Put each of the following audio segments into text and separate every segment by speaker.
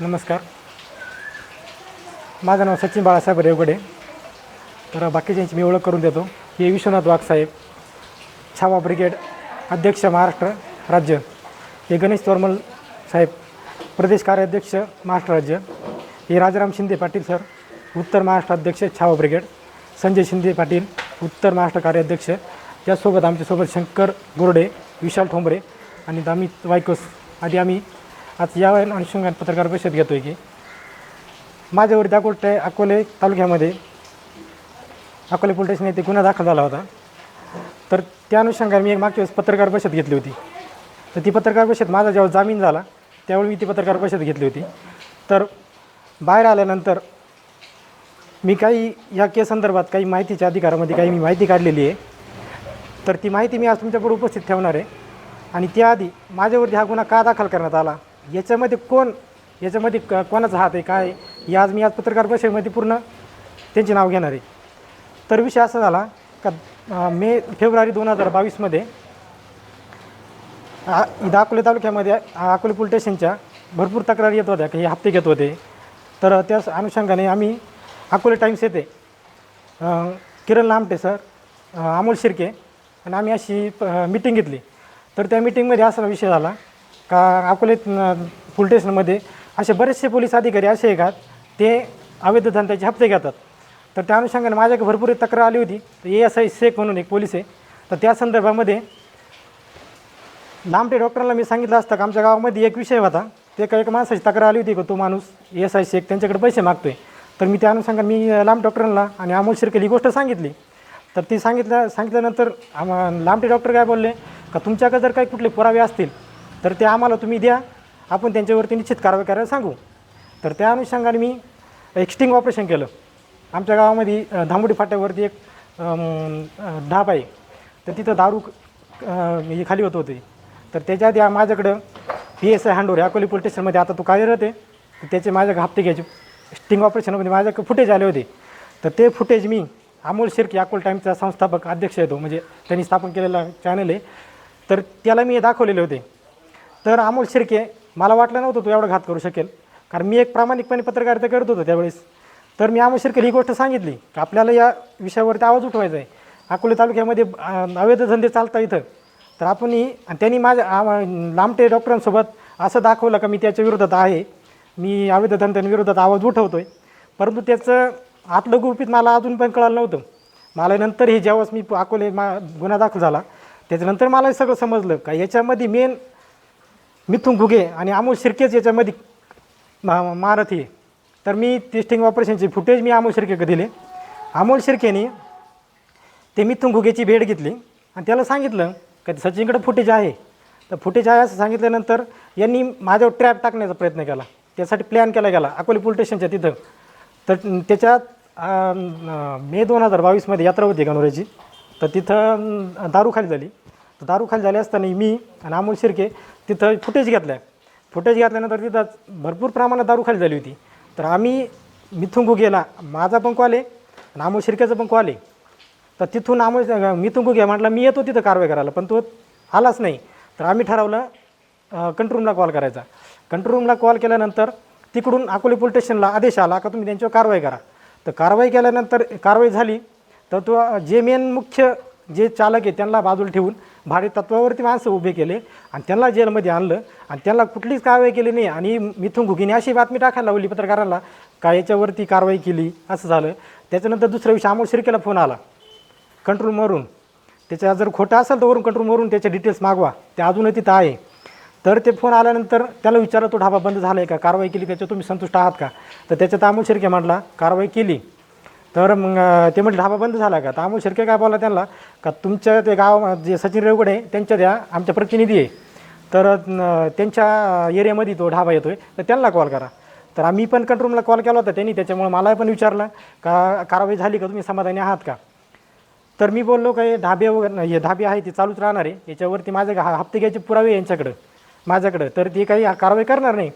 Speaker 1: नमस्कार. माझं नाव सचिन बाळासाहेब रेवगडे. तर बाकीच्यांची मी ओळख करून देतो. हे विश्वनाथ वाघसाहेब, छावा ब्रिगेड अध्यक्ष महाराष्ट्र राज्य. हे गणेश तोरमल साहेब, प्रदेश कार्याध्यक्ष महाराष्ट्र राज्य. हे राजाराम शिंदे पाटील सर, उत्तर महाराष्ट्र अध्यक्ष छावा ब्रिगेड. संजय शिंदे पाटील, उत्तर महाराष्ट्र कार्याध्यक्ष. त्यासोबत आमच्यासोबत शंकर गोरडे, विशाल ठोंबरे आणि दामित वायकोस आदी आम्ही आज या अनुषंगाने पत्रकार परिषद घेतो आहे की माझ्यावरती अकोले तालुक्यामध्ये अकोले पोलीस स्टेशन येथे गुन्हा दाखल झाला होता. तर त्या अनुषंगाने मी एक मागच्या वेळेस पत्रकार परिषद घेतली होती. तर ती पत्रकार परिषद माझा जेव्हा जामीन झाला त्यावेळी मी ती पत्रकार परिषद घेतली होती. तर बाहेर आल्यानंतर मी काही या केस संदर्भात काही माहितीच्या अधिकारामध्ये काही मी माहिती काढलेली आहे. तर ती माहिती मी आज तुमच्यापुढे उपस्थित ठेवणार आहे. आणि त्याआधी माझ्यावरती हा गुन्हा का दाखल करण्यात आला, याच्यामध्ये कोणाचा हात आहे, काय आहे, आज मी आज पत्रकार परिषदेमध्ये पूर्ण त्यांचे नाव घेणार आहे. तर विषय असा झाला का फेब्रुवारी 2022मध्ये इथं अकोले तालुक्यामध्ये अकोले पोलीस स्टेशनच्या भरपूर तक्रारी येत होत्या की हे हप्ते घेत होते. तर त्या अनुषंगाने आम्ही अकोले टाईम्स येथे किरण लामटे सर, अमोल शिर्के आणि आम्ही अशी मीटिंग घेतली. तर त्या मीटिंगमध्ये असा विषय झाला का अकोले पोलीस स्टेशनमध्ये असे बरेचसे पोलीस अधिकारी असे आहे का ते अवैध धंद्याचे हप्ते घेतात. तर त्या अनुषंगाने माझ्याकडे भरपूर तक्रार आली होती. तर ASI शेख म्हणून एक पोलीस आहे. तर त्या संदर्भामध्ये लांबटे डॉक्टरांना मी सांगितलं असतं का आमच्या गावामध्ये एक विषय होता, ते काही एक माणसाची तक्रार आली होती की तो माणूस ASI शेख त्यांच्याकडे पैसे मागतोय. तर मी त्या अनुषंगाने मी लांब डॉक्टरांना आणि अमोल शिर्के ही गोष्ट सांगितली. तर ती सांगितल्यानंतर लांबटे डॉक्टर काय बोलले का तुमच्याकडे जर काही कुठले पुरावे असतील तर ते आम्हाला तुम्ही द्या, आपण त्यांच्यावरती निश्चित कारवाई करायला सांगू. तर त्या अनुषंगाने मी एक स्टिंग ऑपरेशन केलं. आमच्या गावामध्ये धांबोडी फाट्यावरती एक ढाब आहे. तर तिथं दारू खाली होते. तर त्याच्या आधी माझ्याकडं PSI हांडोरे अकोले पोलीस स्टेशनमध्ये आता तो कार्यरत आहे. तर त्याचे माझ्याकडे हप्ते घ्यायचे स्टिंग ऑपरेशनमध्ये माझ्याकडे फुटेज आले होते. तर ते फुटेज मी अमोल शिर्के अकोले टाईमचा संस्थापक अध्यक्ष आहे तो, म्हणजे त्यांनी स्थापन केलेला चॅनल आहे. तर त्याला मी दाखवलेले होते. तर अमोल शिर्के मला वाटलं नव्हतं तो एवढा घात करू शकेल, कारण मी एक प्रामाणिकपणे पत्रकारिता करत होतो त्यावेळेस. तर मी अमोल शिर्के ही गोष्ट सांगितली की आपल्याला या विषयावरती आवाज उठवायचा आहे. अकोले तालुक्यामध्ये अवैध धंदे चालतात इथं. तर त्यांनी माझ्या लांबटे डॉक्टरांसोबत असं दाखवलं का मी त्याच्या विरोधात आहे, मी अवैध धंद्यांविरोधात आवाज उठवतो आहे. परंतु त्याचं आतलं गुपित मला अजून पण कळालं नव्हतं. मला नंतर हे जेव्हाच मी अकोले गुन्हा दाखल झाला त्याच्यानंतर मला हे सगळं समजलं का याच्यामध्ये मेन मिथुन घुगे आणि अमोल शिर्केच याच्यामध्ये महारथी आहे. तर मी ते स्टिंग ऑपरेशनचे फुटेज मी अमोल शिर्केकडे दिले. अमोल शिर्केने ते मिथुन घुगेची भेट घेतली आणि त्याला सांगितलं का सचिनकडे फुटेज आहे. तर फुटेज आहे असं सांगितल्यानंतर यांनी माझ्यावर ट्रॅप टाकण्याचा प्रयत्न केला. त्यासाठी प्लॅन केला गेला अकोले पोलीस स्टेशनच्या तिथं. तर त्याच्यात मे 2022मध्ये यात्रा होती गणोऱ्याची. तर तिथं दारू खाली झाली. तर दारू खाली झाली असताना मी आणि अमोल शिर्के तिथं फुटेज घेतल्यानंतर तिथं भरपूर प्रमाणात दारू खाली झाली होती. तर आम्ही मिथुन घुगेला माझा पण कॉल आहे आणि अमोल शिर्केचा पण कॉल आहे. तर तिथून मिथुन घुगे म्हटलं मी येतो तिथं कारवाई करायला, पण तो आलाच नाही. तर आम्ही ठरवलं कंट्रोल रूमला कॉल करायचा. कंट्रोल रूमला कॉल केल्यानंतर तिकडून अकोले पोलीस स्टेशनला आदेश आला का तुम्ही त्यांच्यावर कारवाई करा. तर कारवाई केल्यानंतर कारवाई झाली. तर तो जे मेन मुख्य जे चालक आहे त्यांना बाजूला ठेवून भाडे तत्वावरती माणसं उभे केले आणि त्यांना जेलमध्ये आणलं आणि त्यांना कुठलीच कारवाई केली नाही. आणि मिथुन घुगेने अशी बातमी टाकायला लावली पत्रकारांना का याच्यावरती कारवाई केली, असं झालं. त्याच्यानंतर दुसऱ्या दिवशी अमोल शिर्केला फोन आला कंट्रोलवरून. त्याच्या जर खोटं असेल तर वरून कंट्रोलवरून त्याचे डिटेल्स मागवा, ते अजूनही तिथं आहे. तर ते फोन आल्यानंतर त्याला विचारलं तो ढाबा बंद झाला आहे का, कारवाई केली त्याच्यावर तुम्ही संतुष्ट आहात का. तर त्याच्यात अमोल शिर्के म्हटला कारवाई केली. तर मग ते म्हटलं ढाबा बंद झाला का. तर अमोल शिर्के काय बोलला त्यांना का तुमच्या ते गाव जे सचिन रेवगडे आहे त्यांच्या द्या आमच्या प्रतिनिधी आहे, तर त्यांच्या एरियामध्ये तो ढाबा येतो आहे तर त्यांना कॉल करा. तर आम्ही पण कंट्रोलला कॉल केला होता त्यांनी, त्याच्यामुळे मला पण विचारलं का कारवाई झाली का, तुम्ही समाधानी आहात का. तर मी बोललो का हे ढाबे आहे ते चालूच राहणार आहे, याच्यावरती माझे हप्ते घ्यायचे पुरावे यांच्याकडं माझ्याकडं, तर ते काही कारवाई करणार नाही.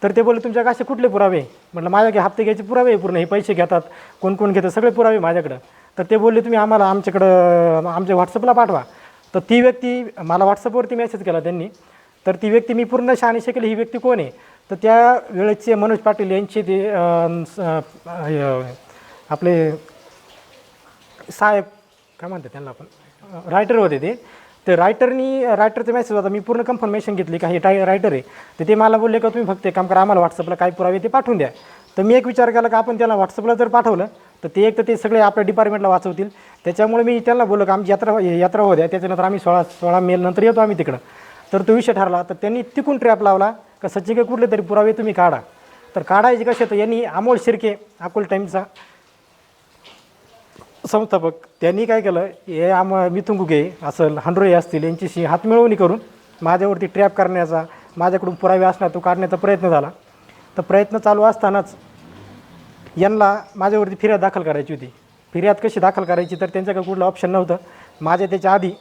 Speaker 1: तर ते बोलले तुमच्याकडे असे कुठले पुरावे. म्हटलं माझ्याकडे हप्ते घ्यायचे पुरावे पूर्ण, हे पैसे घेतात कोण कोण घेतात सगळे पुरावे माझ्याकडं. तर ते बोलले तुम्ही आम्हाला आमच्याकडं आमच्या व्हॉट्सअपला पाठवा. तर ती व्यक्ती मला व्हॉट्सअपवरती मेसेज केला त्यांनी. तर ती व्यक्ती मी पूर्ण शहानिशा केली ही व्यक्ती कोण आहे. तर त्या वेळेचे मनोज पाटील यांचे ते आपले साहेब काय म्हणतात त्यांना आपण रायटर होते ते रायटरचा मेसेज होता. मी पूर्ण कन्फर्मेशन घेतली का हे रायटर आहे. तर ते मला बोलले का तुम्ही फक्त एक काम करा, आम्हाला व्हॉट्सअपला काय पुरावे ते पाठवून द्या. तर मी एक विचार केला का आपण त्याला व्हॉट्सअपला जर पाठवलं तर ते सगळे आपल्या डिपार्टमेंटला वाचवतील. त्याच्यामुळे मी त्यांना बोललो का आमची यात्रा होत्या, त्याच्यानंतर आम्ही 16 मे नंतर येतो आम्ही तिकडं. तर तो विषय ठरला. तर त्यांनी तिकून ट्रॅप लावला का सचिन काही कुठले तरी पुरावे तुम्ही काढा. तर काढायचे कसे, तर यांनी अमोल शिर्के अकोल टाईमचा संस्थापक त्यांनी काय केलं, हे मिथुन घुगे असेल हांडोरे असतील यांच्याशी हातमिळवणी करून माझ्यावरती ट्रॅप करण्याचा, माझ्याकडून पुरावे असणार तो काढण्याचा प्रयत्न झाला. तर प्रयत्न चालू असतानाच यांना माझ्यावरती फिर्याद दाखल करायची होती. फिर्याद कशी दाखल करायची, तर त्यांच्याकडे कुठलं ऑप्शन नव्हतं. त्याच्या आधी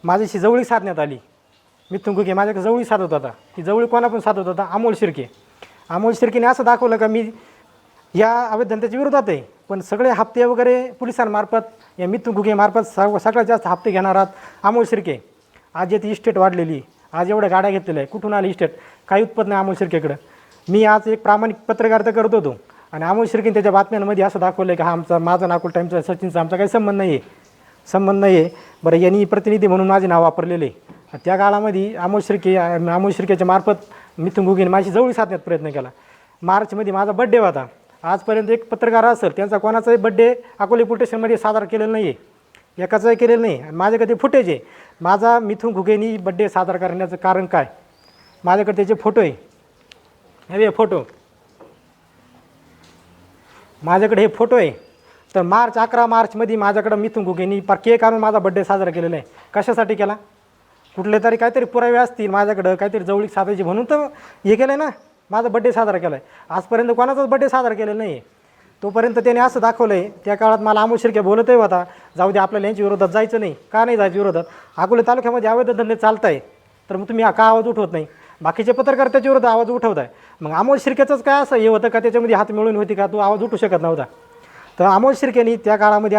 Speaker 1: माझ्याशी जवळीक साधण्यात आली. मिथुन घुगे माझ्याकडे जवळीक साधत होता. ती जवळीक कोणापण साधत होता, अमोल शिर्केने असं दाखवलं का मी या अवैध धंद्याच्या विरोधात आहे, पण सगळे हप्ते वगैरे पोलिसांमार्फत या मिथुन घुगेमार्फत सगळ्यात जास्त हप्ते घेणार आहात अमोल शिर्के. आज येते इस्टेट वाढलेली, आज एवढ्या गाड्या घेतलेल्या आहे, कुठून आली इस्टेट, काही उत्पन्न नाही अमोल शिर्केकडं. मी आज एक प्रामाणिक पत्रकारिता करत होतो आणि अमोल शिर्केने त्याच्या बातम्यांमध्ये असं दाखवलं की हा माझा नाकोल टाईमचा सचिनचा आमचा काही संबंध नाही आहे. बरं, यांनी प्रतिनिधी म्हणून माझे नाव वापरलेले. त्या काळामध्ये अमोल शिर्केच्या मार्फत मिथुन घुगेने माझी जवळीक साधण्यात प्रयत्न केला. मार्चमध्ये माझा बड्डे होता. आजपर्यंत एक पत्रकार असेल त्यांचा कोणाचाही बड्डे अकोले पोलीस स्टेशनमध्ये साजरा केलेला नाही आहे, एकाचाही केलेलं नाही. आणि माझ्याकडे फुटेज आहे माझा मिथुन घुगेनी बड्डे साजरा करण्याचं कारण काय, माझ्याकडे त्याचे फोटो आहे. हे फोटो माझ्याकडे हे फोटो आहे. तर 11 मार्चमध्ये माझ्याकडं मिथुन घुगेनी केक आणून माझा बड्डे साजरा केलेला आहे. कशासाठी केला, कुठले तरी काहीतरी पुरावे असतील माझ्याकडं, काहीतरी जवळीक साधायची म्हणून तर हे केलं आहे ना, माझा बड्डे साजरा केला आहे. आजपर्यंत कोणाचाच बड्डे साजरा केलेला नाही आहे. तोपर्यंत त्याने असं दाखवलं आहे. त्या काळात मला अमोल शिर्के बोलतही होता जाऊ दे आपल्याला यांच्या विरोधात जायचं नाही. का नाही जायचं विरोधात, अकोले तालुक्यामध्ये अवैध धंदे चालत आहे, तर मग तुम्ही का आवाज उठवत नाही. बाकीचे पत्रकार त्याच्या विरोधात आवाज उठवत आहे. मग अमोल शिर्केचंच काय असं हे होतं का त्याच्यामध्ये हात मिळून होती का, तो आवाज उठू शकत नव्हता. तर अमोल शिर्केनी त्या काळामध्ये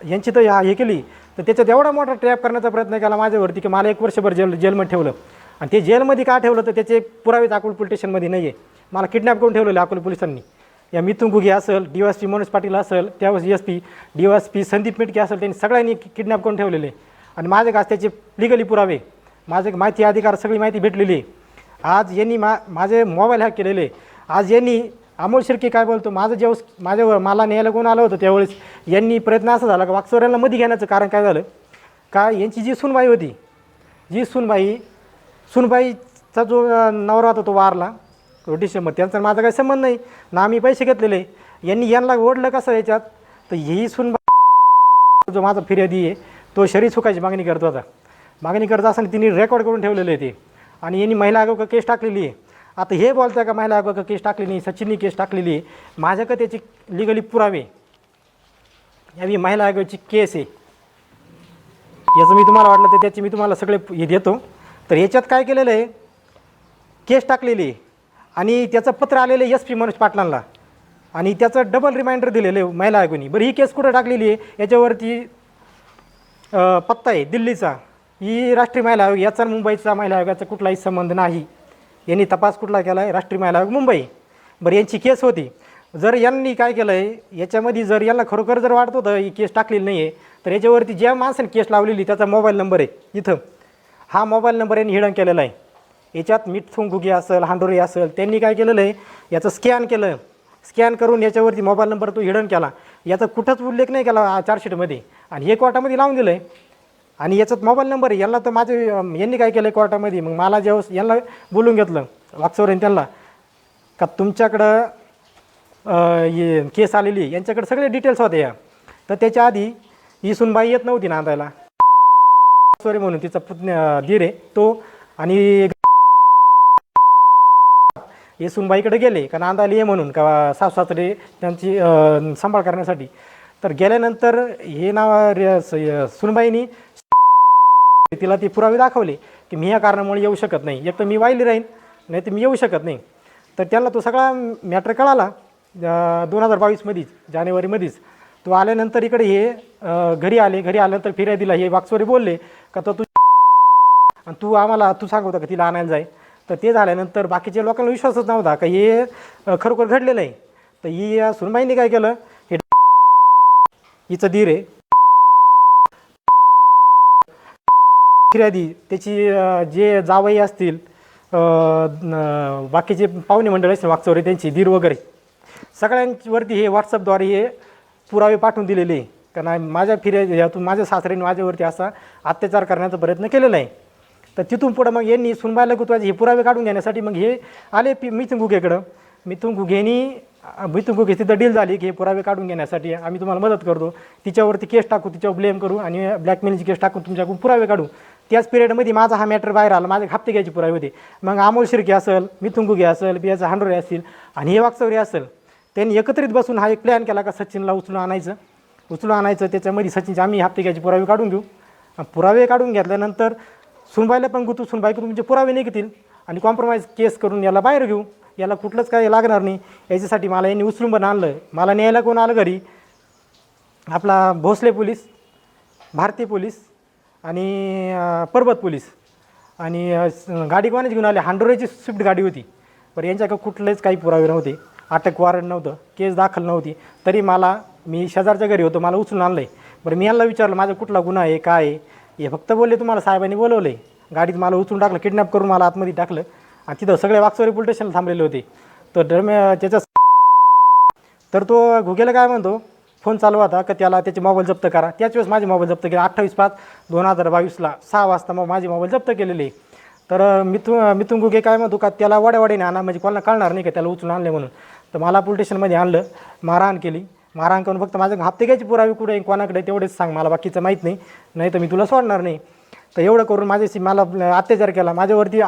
Speaker 1: यांची तर हे केली, तर त्याच्यात एवढा मोठा ट्रॅप करण्याचा प्रयत्न केला माझ्यावरती की मला 1 वर्षभर जेलमध्ये ठेवलं. आणि ते जेलमध्ये का ठेवलं, तर त्याचे पुरावे अकोले पोलीस स्टेशनमध्ये नाही आहे. मला किडनॅप करून ठेवलेलं अकोले पोलिसांनी. या मिथुन घुगे असेल, DSP मनोज पाटील असेल, त्यावेळेस DSP संदीप मिटके असेल, त्यांनी सगळ्यांनी किडनॅप करून ठेवलेले. आणि माझे आज त्याचे लिगली पुरावे, माझे माहिती अधिकार सगळी माहिती भेटलेली आहे. आज यांनी माझे मोबाईल हॅक केलेले. आज यांनी अमोल शिर्के काय बोलतो, माझ्यावर मला न्यायला कोण आलं होतं त्यावेळेस यांनी प्रयत्न असा झाला का वाकचौऱ्यांना मध्ये घेण्याचं कारण काय झालं का, यांची जी सुनबाई होती, सुनबाईचा जो नवरा होता तो वारला डिसेंबर, त्यांचा माझा काही संबंध नाही ना, आम्ही पैसे घेतलेले. यांना ओढलं कसं याच्यात, तर ही सुनबाई जो माझा फिर्यादी आहे तो शरीर सुखायची मागणी करत होता. मागणी करत असताना तिने रेकॉर्ड करून ठेवलेलं आहे ते. आणि यांनी महिला आयोग केस टाकलेली आहे. आता हे बोलतं का महिला आयोग केस टाकली नाही, सचिननी केस टाकलेली आहे. माझ्याकडे त्याची लिगली पुरावे, यावी महिला आयोगाची केस आहे. याचं मी तुम्हाला वाटलं तर त्याची मी तुम्हाला सगळे हे देतो. तर याच्यात काय केलेलं आहे, केस टाकलेली आहे आणि त्याचं पत्र आलेलं आहे SP मनोज पाटलांना आणि त्याचं डबल रिमाइंडर दिलेलं आहे महिला आयोगाने. बरं, ही केस कुठं टाकलेली आहे, याच्यावरती पत्ता आहे दिल्लीचा. ही राष्ट्रीय महिला आयोग, याचा मुंबईचा महिला आयोगाचा कुठलाही संबंध नाही. यांनी तपास कुठला केला आहे, राष्ट्रीय महिला आयोग मुंबई. बरं, यांची केस होती. जर यांनी काय केलं आहे याच्यामध्ये, जर यांना खरोखर जर वाटत होतं ही केस टाकलेली नाही आहे, तर याच्यावरती ज्या माणसाने केस लावलेली त्याचा मोबाईल नंबर आहे इथं, हा मोबाईल नंबर यांनी हिडन केलेला आहे. याच्यात मिथुन घुगे असेल, हांडोरे असेल, त्यांनी काय केलेलं आहे, याचं स्कॅन केलं. स्कॅन करून याच्यावरती मोबाईल नंबर तो हिडन केला. याचा कुठंच उल्लेख नाही केला चार्जशीटमध्ये आणि हे कोर्टामध्ये लावून दिलं आहे. आणि याच्यात मोबाईल नंबर आहे. यांना तर यांनी काय केलं आहे कोर्टामध्ये, मग मला जेव्हा यांना बोलून घेतलं वाकचौरेने त्यांना का तुमच्याकडं केस आलेली आहे, यांच्याकडे सगळे डिटेल्स होते या. तर त्याच्या आधी ही सुनबाई येत नव्हती नांदायला, वाकचौरे म्हणून तिचा धीर आहे तो, आणि हे सुनबाईकडे गेले का नांदायला ये म्हणून का सासरे त्यांची सांभाळ करण्यासाठी. तर गेल्यानंतर हे सुनबाईनी तिला ते पुरावे दाखवले की मी या कारणामुळे येऊ शकत नाही, एक तर मी वाईली राहीन, नाही तर मी येऊ शकत नाही. तर त्यांना तो सगळा मॅटर कळाला 2022मध्येच, जानेवारीमध्येच. तो आल्यानंतर इकडे हे घरी आल्यानंतर फिर्यादीला हे वाकचौरे बोलले का तू सांगू होता का तिला आणायला जाय. तर ते झाल्यानंतर बाकीच्या लोकांना विश्वासच नव्हता का हे खरोखर घडलेलं आहे. तर ही या सुनबाईंनी काय केलं, हे हिचं धीर आहे फिर्यादी त्याची जे जावई असतील बाकीचे पाहुणे मंडळ असतील वागचौरे त्यांची धीर वगैरे सगळ्यांवरती हे व्हॉट्सअपद्वारे हे पुरावे पाठवून दिलेले आहे. कारण माझ्या यातून माझ्या सासऱ्याने माझ्यावरती असा अत्याचार करण्याचा प्रयत्न केलेला आहे. तर तिथून पुढं मग यांनी सुनबाईला गुतवायचे हे पुरावे काढून घेण्यासाठी मग हे आले मिथुन घुगेकडं. मिथुन घुगे तिथं डील झाली की हे पुरावे काढून घेण्यासाठी आम्ही तुम्हाला मदत करतो, तिच्यावरती केस टाकू, तिच्यावर ब्लेम करू आणि ब्लॅकमेलची केस टाकून तुमच्याकडून पुरावे काढू. त्याच पिरियडमध्ये माझा हा मॅटर बाहेर आला, माझे हप्ते घ्यायचे पुरावे होते. मग अमोल शिर्के असेल, मिथुन घुगे असेल, बियाचा हांडोरे असतील आणि हे वागचौरे असेल, त्यांनी एकत्रित बसून हा एक प्लॅन केला का सचिनला उचलून आणायचं. त्याच्यामध्ये सचिनचे आम्ही हप्ते घ्यायचे पुरावे काढून घेऊ. पुरावे काढून घेतल्यानंतर सुनबाईला पण गुतू, सुनबाईकडून तुमचे पुरावे निघतील आणि कॉम्प्रोमाइज केस करून याला बाहेर घेऊ, याला कुठलंच काही लागणार नाही. याच्यासाठी मला यांनी उचलून पण आणलं. मला न्यायला कोण आलं घरी, आपला भोसले पोलीस, भारतीय पोलीस आणि पर्वत पोलीस. आणि गाडी कोणाची घेऊन आले, हांडोरेची स्विफ्ट गाडी होती. पण यांच्याकडे कुठलेच काही पुरावे नव्हते, अटक वॉरंट नव्हतं, केस दाखल नव्हती. तरी मी शेजारच्या घरी होतो, मला उचलून आणलं आहे. बरं मी यांना विचारलं माझा कुठला गुन्हा आहे काय आहे, हे फक्त बोलले तुम्हाला साहेबांनी बोलवलं आहे. गाडीत मला उचलून टाकलं, किडनॅप करून मला आतमध्ये टाकलं आणि तिथं सगळे वागचौरे पोलीस स्टेशनला थांबलेले होते. तर तर तो घुगेला काय म्हणतो, फोन चालू होता का त्याला त्याचे मोबाईल जप्त करा. त्याच वेळेस माझे मोबाईल जप्त केले 28/5/2022 6 वाजता मग माझे मोबाईल जप्त केलेले. तर मिथुन घुगे काय म्हणतो का त्याला वाड्यावाडीने आणा, म्हणजे कोणाला कळणार नाही का त्याला उचलून आणले म्हणून. तर मला पोलीस स्टेशनमध्ये आणलं, मारहाण केली. मारहाण करून फक्त माझे हप्ते घ्यायचे पुरावे कुठे आहे कोणाकडे तेवढेच सांग, मला बाकीचं माहीत नाही, नाही तर मी तुला सोडणार नाही. तर एवढं करून माझ्याशी मला अत्याचार केला. माझ्यावरती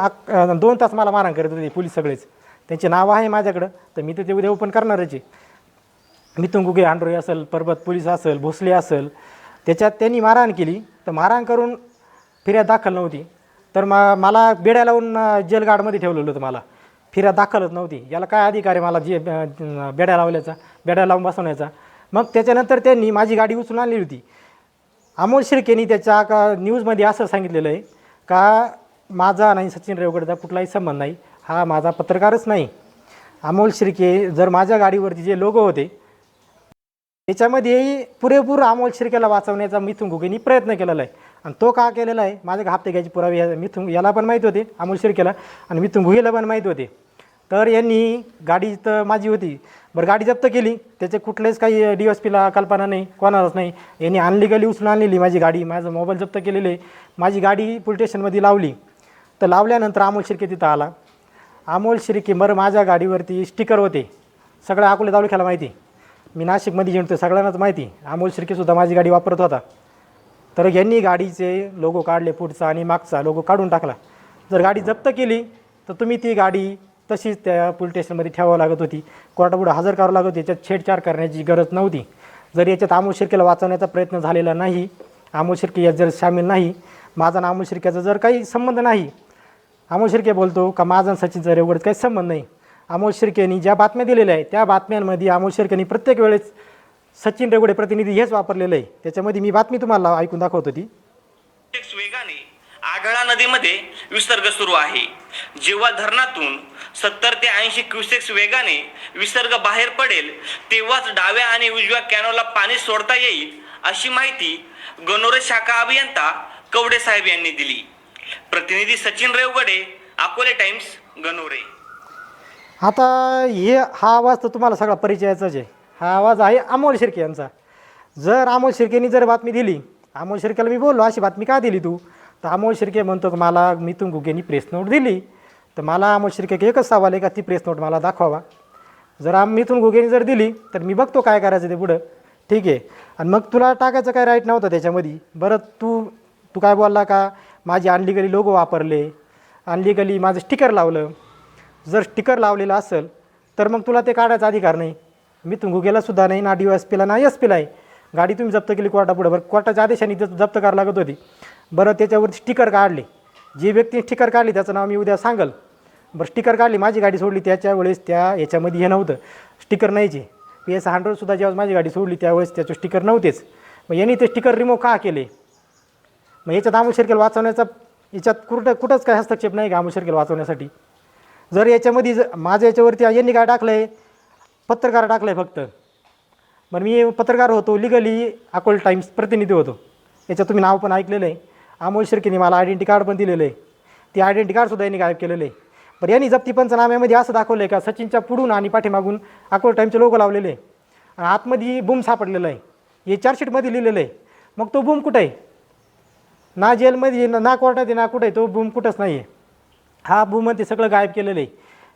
Speaker 1: 2 तास मला मारहाण करत होते पोलीस सगळेच. त्यांचे नाव आहे माझ्याकडं, तर मी तर ते उद्या ओपन करणारच आहे. मिथुन घुगे हांडोरे असेल, पर्वत पोलीस असेल, भोसले असेल, त्याच्यात त्यांनी मारहाण केली. तर मारहाण करून फिर्याद दाखल नव्हती. तर मला बेड्या लावून जेल गार्डमध्ये ठेवलेलं होतं. मला फिर्याद दाखलच नव्हती. याला काय अधिकार आहे मला बेड्या लावल्याचा, बेड्या लावून बसवण्याचा. मग त्याच्यानंतर त्यांनी माझी गाडी उचलून आणली होती. अमोल शिर्केनी त्याच्या न्यूजमध्ये असं सांगितलेलं आहे का माझा नाही सचिन रेवगडचा कुठलाही संबंध नाही, हा माझा पत्रकारच नाही. अमोल शिर्के जर माझ्या गाडीवरती जे लोगो होते त्याच्यामध्ये पुरेपूर अमोल शिर्केला वाचवण्याचा मिथुन घुगेंनी प्रयत्न केलेला आहे. आणि तो का केलेला आहे, माझ्या हप्ते घ्यायचे पुरावे याला पण माहीत होते, अमोल शिर्केला, आणि मिथुन घुगेला पण माहीत होते. तर यांनी गाडी तर माझी होती, बरं गाडी जप्त केली. त्याचे कुठलेच काही DSPला कल्पना नाही, कोणालाच नाही. यांनी अनलिगली उचलून आणलेली माझी गाडी, माझं मोबाईल जप्त केलेले. माझी गाडी पोलीस स्टेशनमध्ये लावली. तर लावल्यानंतर अमोल शिर्के तिथं आला. अमोल शिर्के माझ्या गाडीवरती स्टिकर होते, सगळं अकोले तालुक्याला माहिती, मी नाशिकमध्ये जिंकतो सगळ्यांनाच माहिती. अमोल शिर्केसुद्धा माझी गाडी वापरत होता. तर यांनी गाडीचे लोगो काढले, पुढचा आणि मागचा लोगो काढून टाकला. जर गाडी जप्त केली तर तुम्ही ती गाडी तशीच त्या पोलीस स्टेशनमध्ये ठेवावं लागत होती, कोर्टापुढे हजर करावं लागत होती. याच्यात छेडछाड करण्याची गरज नव्हती. जर याच्यात अमोल शिर्केला वाचवण्याचा प्रयत्न झालेला नाही, अमोल शिर्के यात जर सामील नाही, माझा आणि अमोल शिर्केचा जर काही संबंध नाही. अमोल शिर्के बोलतो का माझा सचिनचा रेवगडचा काही संबंध नाही. अमोल शिर्केनी ज्या बातम्या दिलेल्या आहेत त्या बातम्यांमध्ये अमोल शिर्केनी प्रत्येक वेळेस सचिन रेवगडे प्रतिनिधी हेच वापरलेलं आहे. त्याच्यामध्ये मी बातमी तुम्हाला ऐकून दाखवत होती.
Speaker 2: वेगाने आढळा नदीमध्ये विसर्ग सुरू आहे. जेव्हा धरणातून 70 ते 80 क्युसेक्स वेगाने विसर्ग बाहेर पडेल तेव्हाच डाव्या आणि उजव्या कॅनोला पाणी सोडता येईल, अशी माहिती गणोरे शाखा अभियंता कवडे साहेब यांनी दिली. प्रतिनिधी सचिन रेवगडे, अकोले टाइम्स, गणोरे.
Speaker 1: आता हा आवाज तर तुम्हाला सगळा परिचयाचाच आहे. हा आवाज आहे अमोल शिर्के यांचा. जर अमोल शिर्केनी जर बातमी दिली, अमोल शिर्केला मी बोललो अशी बातमी का दिली तू, तर अमोल शिर्के म्हणतो की मला मिथुन घुगेंनी प्रेस नोट दिली. तर मला अमोल शिर्के एकच सवाल आहे का ती प्रेस नोट मला दाखवावा. जर मिथुन घुगेंनी जर दिली तर मी बघतो काय करायचं ते पुढं, ठीक आहे. आणि मग तुला टाकायचं काय राईट नव्हतं त्याच्यामध्ये. बरं तू काय बोलला का माझी अनलिगली लोगो वापरले, अनलिगली माझं स्टिकर लावलं. जर स्टिकर लावलेलं असेल तर मग तुला ते काढायचा अधिकार नाही. मिथुन घुगेलासुद्धा नाही, ना DSPला ना SPला आहे. गाडी तुम्ही जप्त केली कोर्टापुढे, बरं कोर्टाच्या आदेशाने जप्त करावं लागत होती. बरं त्याच्यावरती स्टिकर काढले, जी व्यक्ती स्टिकर काढली त्याचं नाव मी उद्या सांगल. बरं स्टिकर काढली, माझी गाडी सोडली, त्याच्या वेळेस याच्यामध्ये हे नव्हतं, स्टिकर नाहीचे. PS100सुद्धा जेव्हा माझी गाडी सोडली त्यावेळेस त्याचे स्टिकर नव्हतेच. मग यांनी ते स्टिकर रिमूव्ह का केले. मग याच्यात अमोल शिर्केला वाचवण्याचा याच्यात कुठंच काय हस्तक्षेप नाही का अमोल शिर्केला वाचवण्यासाठी. जर याच्यामध्ये माझ्या याच्यावरती यांनी काय टाकलं आहे, पत्रकार टाकलं आहे फक्त. बरं मी पत्रकार होतो, लिगली अकोला टाइम्स प्रतिनिधी होतो. याच्यात तुम्ही नाव पण ऐकलेलं आहे. अमोल शिर्केने मला आयडेंटी कार्ड पण दिलेलं आहे. ते आयडेंटी कार्डसुद्धा यांनी गायब केलेलं आहे. बरं यांनी जप्ती पंचनाम्यामध्ये असं दाखवलं आहे का सचिनच्या पुढून आणि पाठीमागून अकोला टाइमचे लोगो लावलेले आहे आणि आतमध्ये बूम सापडलेला आहे. हे चार्जशीटमध्ये लिहिलेलं आहे. मग तो बूम कुठं आहे? ना जेलमध्ये ना कोर्टात आहे ना कुठं आहे, तो बूम कुठंच नाही आहे. हा बूम ते सगळं गायब केलेलं आहे.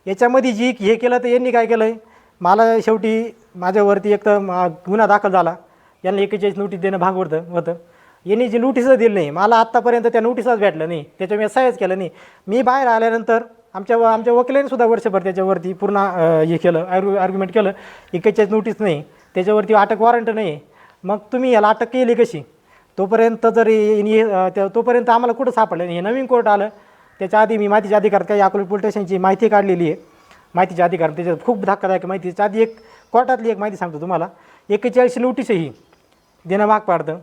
Speaker 1: याच्यामध्ये जी हे केलं तर यांनी काय केलं आहे, मला शेवटी माझ्यावरती एक तर गुन्हा दाखल झाला, यांना 41 नोटीस देणं भाग होतं. यांनी जी नोटीसच दिली नाही मला आत्तापर्यंत, त्या नोटीसच भेटलं नाही, त्याच्या मी सह्याच केलं नाही. मी बाहेर आल्यानंतर आमच्या वकिलांनीसुद्धा वर्षभर त्याच्यावरती पूर्ण हे केलं, आर्ग्युमेंट केलं. 41 नोटीस नाही, त्याच्यावरती अटक वॉरंट नाही. मग तुम्ही याला अटक केली कशी? तोपर्यंत तोपर्यंत आम्हाला कुठं सापडलं नाही. हे नवीन कोर्ट आलं त्याच्या आधी मी माहितीच्या अधिकारात काही अकोला पोलीस स्टेशनची माहिती काढलेली आहे. माहितीच्या अधिकार त्याच्यात खूप धक्कादायक माहिती. त्याच्या आधी एक कोर्टातली एक माहिती सांगतो तुम्हाला. 41 नोटीसही देणं भाग पाडतं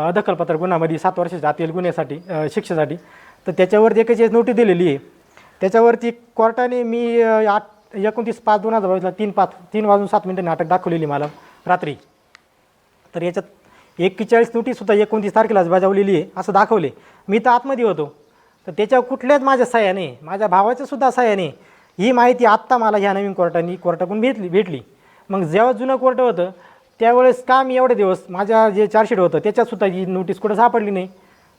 Speaker 1: अदखलपत्र गुन्ह्यामध्ये 7 वर्षाच्या आतील गुन्ह्यासाठी शिक्षेसाठी. तर त्याच्यावरती 41 नोटीस दिलेली आहे. त्याच्यावरती कोर्टाने मी 29/5/2022 3:07 अटक दाखवलेली मला रात्री. तर याच्यात 41 नोटीससुद्धा 29 तारखेलाच बजावलेली आहे असं दाखवले. मी तर आतमध्ये होतो, तर त्याच्यावर कुठल्याच माझ्या सह्या नाही, माझ्या भावाच्यासुद्धा सह्या नाही. ही माहिती आत्ता मला ह्या नवीन कोर्टाकडून भेटली. मग जेव्हा जुनं कोर्ट होतं त्यावेळेस का मी एवढे दिवस माझ्या जे चार्जशीट होतं त्याच्यातसुद्धा ही नोटीस कुठं सापडली नाही.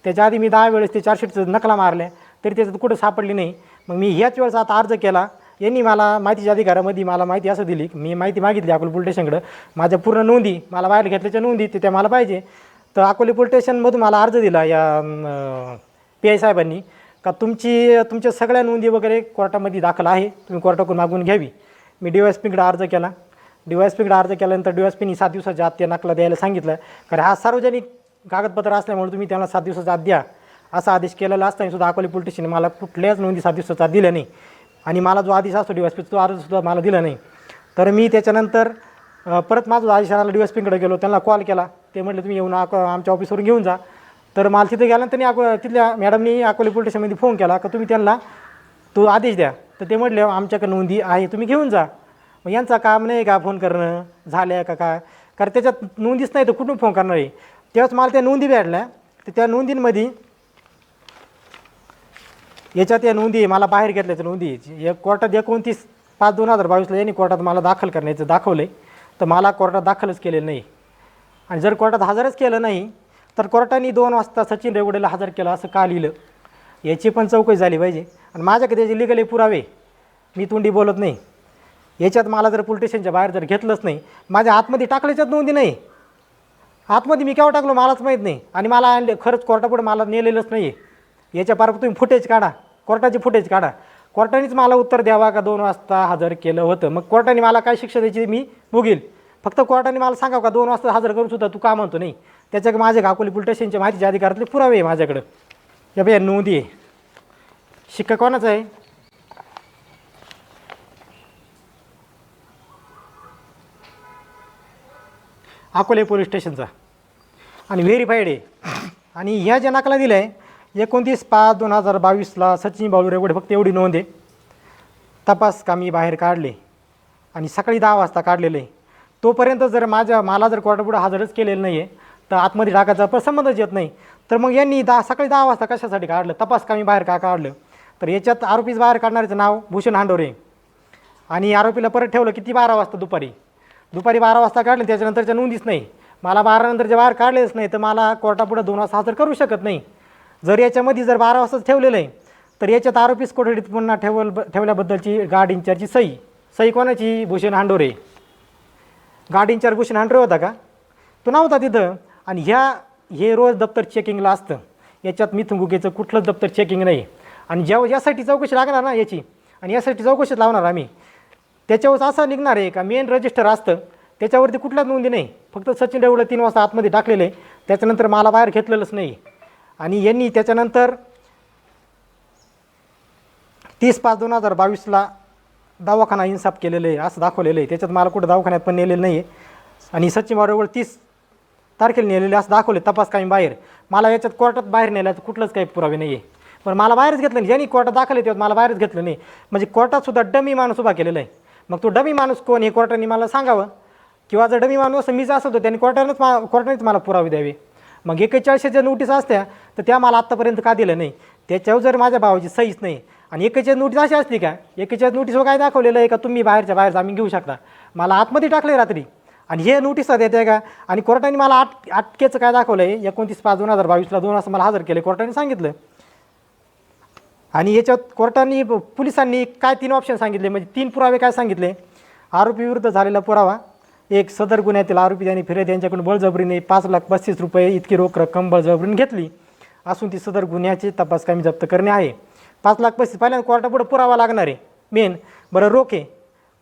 Speaker 1: त्याच्या आधी मी 10 वेळेस ते चार्जशीटचं नकला मारल्या तरी त्याच्यात कुठं सापडली नाही. मग मी ह्याच वेळेस आता अर्ज केला. यांनी मला माहितीच्या अधिकारामध्ये मला माहिती असं दिली, मी माहिती मागितली अकोला पोलीस स्टेशनकडं, माझ्या पूर्ण नोंदी मला बाहेर घेतल्याच्या नोंदी त्या मला पाहिजे. तर अकोला पोलीस स्टेशनमधून मला अर्ज दिला या PI साहेबांनी का तुमच्या सगळ्या नोंदी वगैरे कोर्टामध्ये दाखल आहे, तुम्ही कोर्टाकडून मागून घ्यावी. मी DYSPकडे अर्ज केला. DYSPकडे अर्ज केल्यानंतर DYSPनी 7 दिवसाच्या आत त्या नकला द्यायला सांगितलं. कारण हा सार्वजनिक कागदपत्र असल्यामुळे तुम्ही त्यांना 7 दिवसाच्या आत द्या असा आदेश केलेला असताना सुद्धा अकोला पोलीस स्टेशनने मला कुठल्याच नोंदी 7 दिवसाच्या आत दिल्या नाही. आणि मला जो आदेश असतो DYSP तो अर्जसुद्धा मला दिला नाही. तर मी त्याच्यानंतर परत माझा आदेश आला, DYSPकडे गेलो, त्यांना कॉल केला. ते म्हटले तुम्ही येऊन आमच्या ऑफिसवरून घेऊन जा. तर मला तिथे गेल्यानंतर तिथल्या मॅडमनी अकोला पोलीस स्टेशनमध्ये फोन केला का तुम्ही त्यांना तो आदेश द्या. तर ते म्हटले आमच्याकडे नोंदी आहे, तुम्ही घेऊन जा. मग यांचं काम नाही का फोन करणं झालं का काय, कारण त्याच्यात नोंदीच नाही तर कुठून फोन करणार आहे. तेव्हाच मला त्या नोंदी भेटल्या. तर त्या नोंदींमध्ये याच्यात या नोंदी मला बाहेर घेतल्याच्या नोंदी कोर्टात 29/5/2022 यांनी कोर्टात मला दाखल करण्याचं दाखवलं आहे. तर मला कोर्टात दाखलच केलेलं नाही. आणि जर कोर्टात हजरच केलं नाही तर कोर्टाने 2 वाजता सचिन रेवडेला हजर केलं असं का लिहिलं, याची पण चौकशी झाली पाहिजे. आणि माझ्याकडे त्याचे लिगली पुरावे, मी तोंडी बोलत नाही. याच्यात मला जर पोलीस स्टेशनच्या बाहेर जर घेतलंच नाही, माझ्या आतमध्ये टाकल्याच्यात नोंदी नाही. आतमध्ये मी केव्हा टाकलो मलाच माहीत नाही. आणि मला खरंच कोर्टापुढे मला नेलेलंच नाही आहे. याच्या पार तुम्ही फुटेज काढा, कोर्टाची फुटेज काढा. कोर्टानेच मला उत्तर द्यावा का 2 वाजता हजर केलं होतं. मग कोर्टाने मला काय शिक्षा द्यायची मी भोगील. फक्त कोर्टाने मला सांगावं का 2 वाजता हजर करून सुद्धा तू का म्हणतो नाही. त्याच्याकडे माझ्या अकोला पोलीस स्टेशनच्या माहितीच्या अधिकारातले पुरावे आहे माझ्याकडं. या बाई नोंदी आहे. शिक्का कोणाचा आहे? अकोला पोलीस स्टेशनचा आणि व्हेरीफाईड आहे. आणि ह्या ज्या नकला दिल्या आहे 29/5/2022 सचिन बाळू रेवडे फक्त एवढी नोंद आहे. तपास कामी बाहेर काढले आणि सकाळी 10 वाजता काढलेलं आहे. तोपर्यंत जर मला जर कोर्टापुढे हजरच केलेलं नाही आहे तर आतमध्ये टाकायचा पण संबंधच येत नाही. तर मग यांनी सकाळी 10 वाजता कशासाठी काढलं, तपास कामी बाहेर का काढलं? तर याच्यात आरोपीच बाहेर काढणाऱ्याचं नाव भूषण हांडोरे. आणि आरोपीला परत ठेवलं किती 12 वाजता दुपारी 12 वाजता काढलं. त्याच्यानंतरच्या नोंदीच नाही. मला 12 नंतरच्या बाहेर काढलेच नाही तर मला कोर्टापुढे 2 वाजता हजर करू शकत नाही. जर याच्यामध्ये जर 12 वाजताच ठेवलेलं आहे तर याच्यात आरोपीच कोठडीत पुन्हा ठेवल्याबद्दलची गार्ड इंचार्जची सही कोणाची? भूषण हांडोरे. गार्ड इंचार्ज भूषण हांडोरे होता का? तो नव्हता तिथं. आणि हे रोज दप्तर चेकिंगला असतं. याच्यात मिथुन गुकेचं कुठलंच दप्तर चेकिंग नाही. आणि जेव्हा यासाठी चौकशी लागणार ना याची, आणि यासाठी चौकशीत लावणार आम्ही, त्याच्यावर असं निघणार आहे का मेन रजिस्टर असतं त्याच्यावरती कुठल्याच नोंदी नाही. फक्त सचिन रेवडे 3 वाजता आतमध्ये टाकलेलं आहे. त्याच्यानंतर मला बाहेर घेतलेलंच नाही. आणि यांनी त्याच्यानंतर 30/5/2022 दवाखाना इन्साफ केलेलं आहे असं दाखवलेलं आहे. त्याच्यात मला कुठं दवाखान्यात पण नेलेलं नाही आहे. आणि सचिन बाळू 30 तारखेला नेलेले असं दाखवले तपास कामी बाहेर. मला याच्यात कोर्टात बाहेर नेल्याचं कुठलंच काही पुरावे नाही आहे. पण मला बाहेरच घेतलं नाही. ज्यांनी कोर्टात दाखल तेव्हा मला बाहेरच घेतलं नाही. म्हणजे कोर्टातसुद्धा डमी माणूस उभा केलेला आहे. मग तो डमी माणूस कोण हे कोर्टाने मला सांगावं, किंवा जर डमी माणूस मीच असं होतो त्यांनी कोर्टानेच मला पुरावे द्यावे. मग 41 ज्या नोटीस असत्या तर त्या मला आत्तापर्यंत का दिलं नाही? त्याच्यावर जर माझ्या भावाची सहीच नाही आणि 41 नोटीस अशी असली का, 41 नोटीसवर काय दाखवलेलं आहे का तुम्ही बाहेरच्या बाहेर जामीन घेऊ शकता. मला आतमध्ये टाकलं आहे रात्री आणि हे नोटीस देते का. आणि कोर्टाने मला अटकेचं काय दाखवलं आहे 29/5/2022 2 वाजता मला हजर केलं कोर्टाने सांगितलं. आणि याच्यात कोर्टाने पोलिसांनी काय 3 ऑप्शन सांगितले, म्हणजे 3 पुरावे काय सांगितले. आरोपी विरुद्ध झालेला पुरावा, एक सदर गुन्ह्यातील आरोपी त्यांनी फिर्यादी यांच्याकडून बळजबरीने 5,35,000 रुपये इतकी रोख रक्कम बळजबरीने घेतली असून ती सदर गुन्ह्याची तपास कामी जप्त करणे आहे. 5,35,000 पहिल्यांदा कोर्टापुढे पुरावा लागणार आहे मेन. बरं रोख आहे,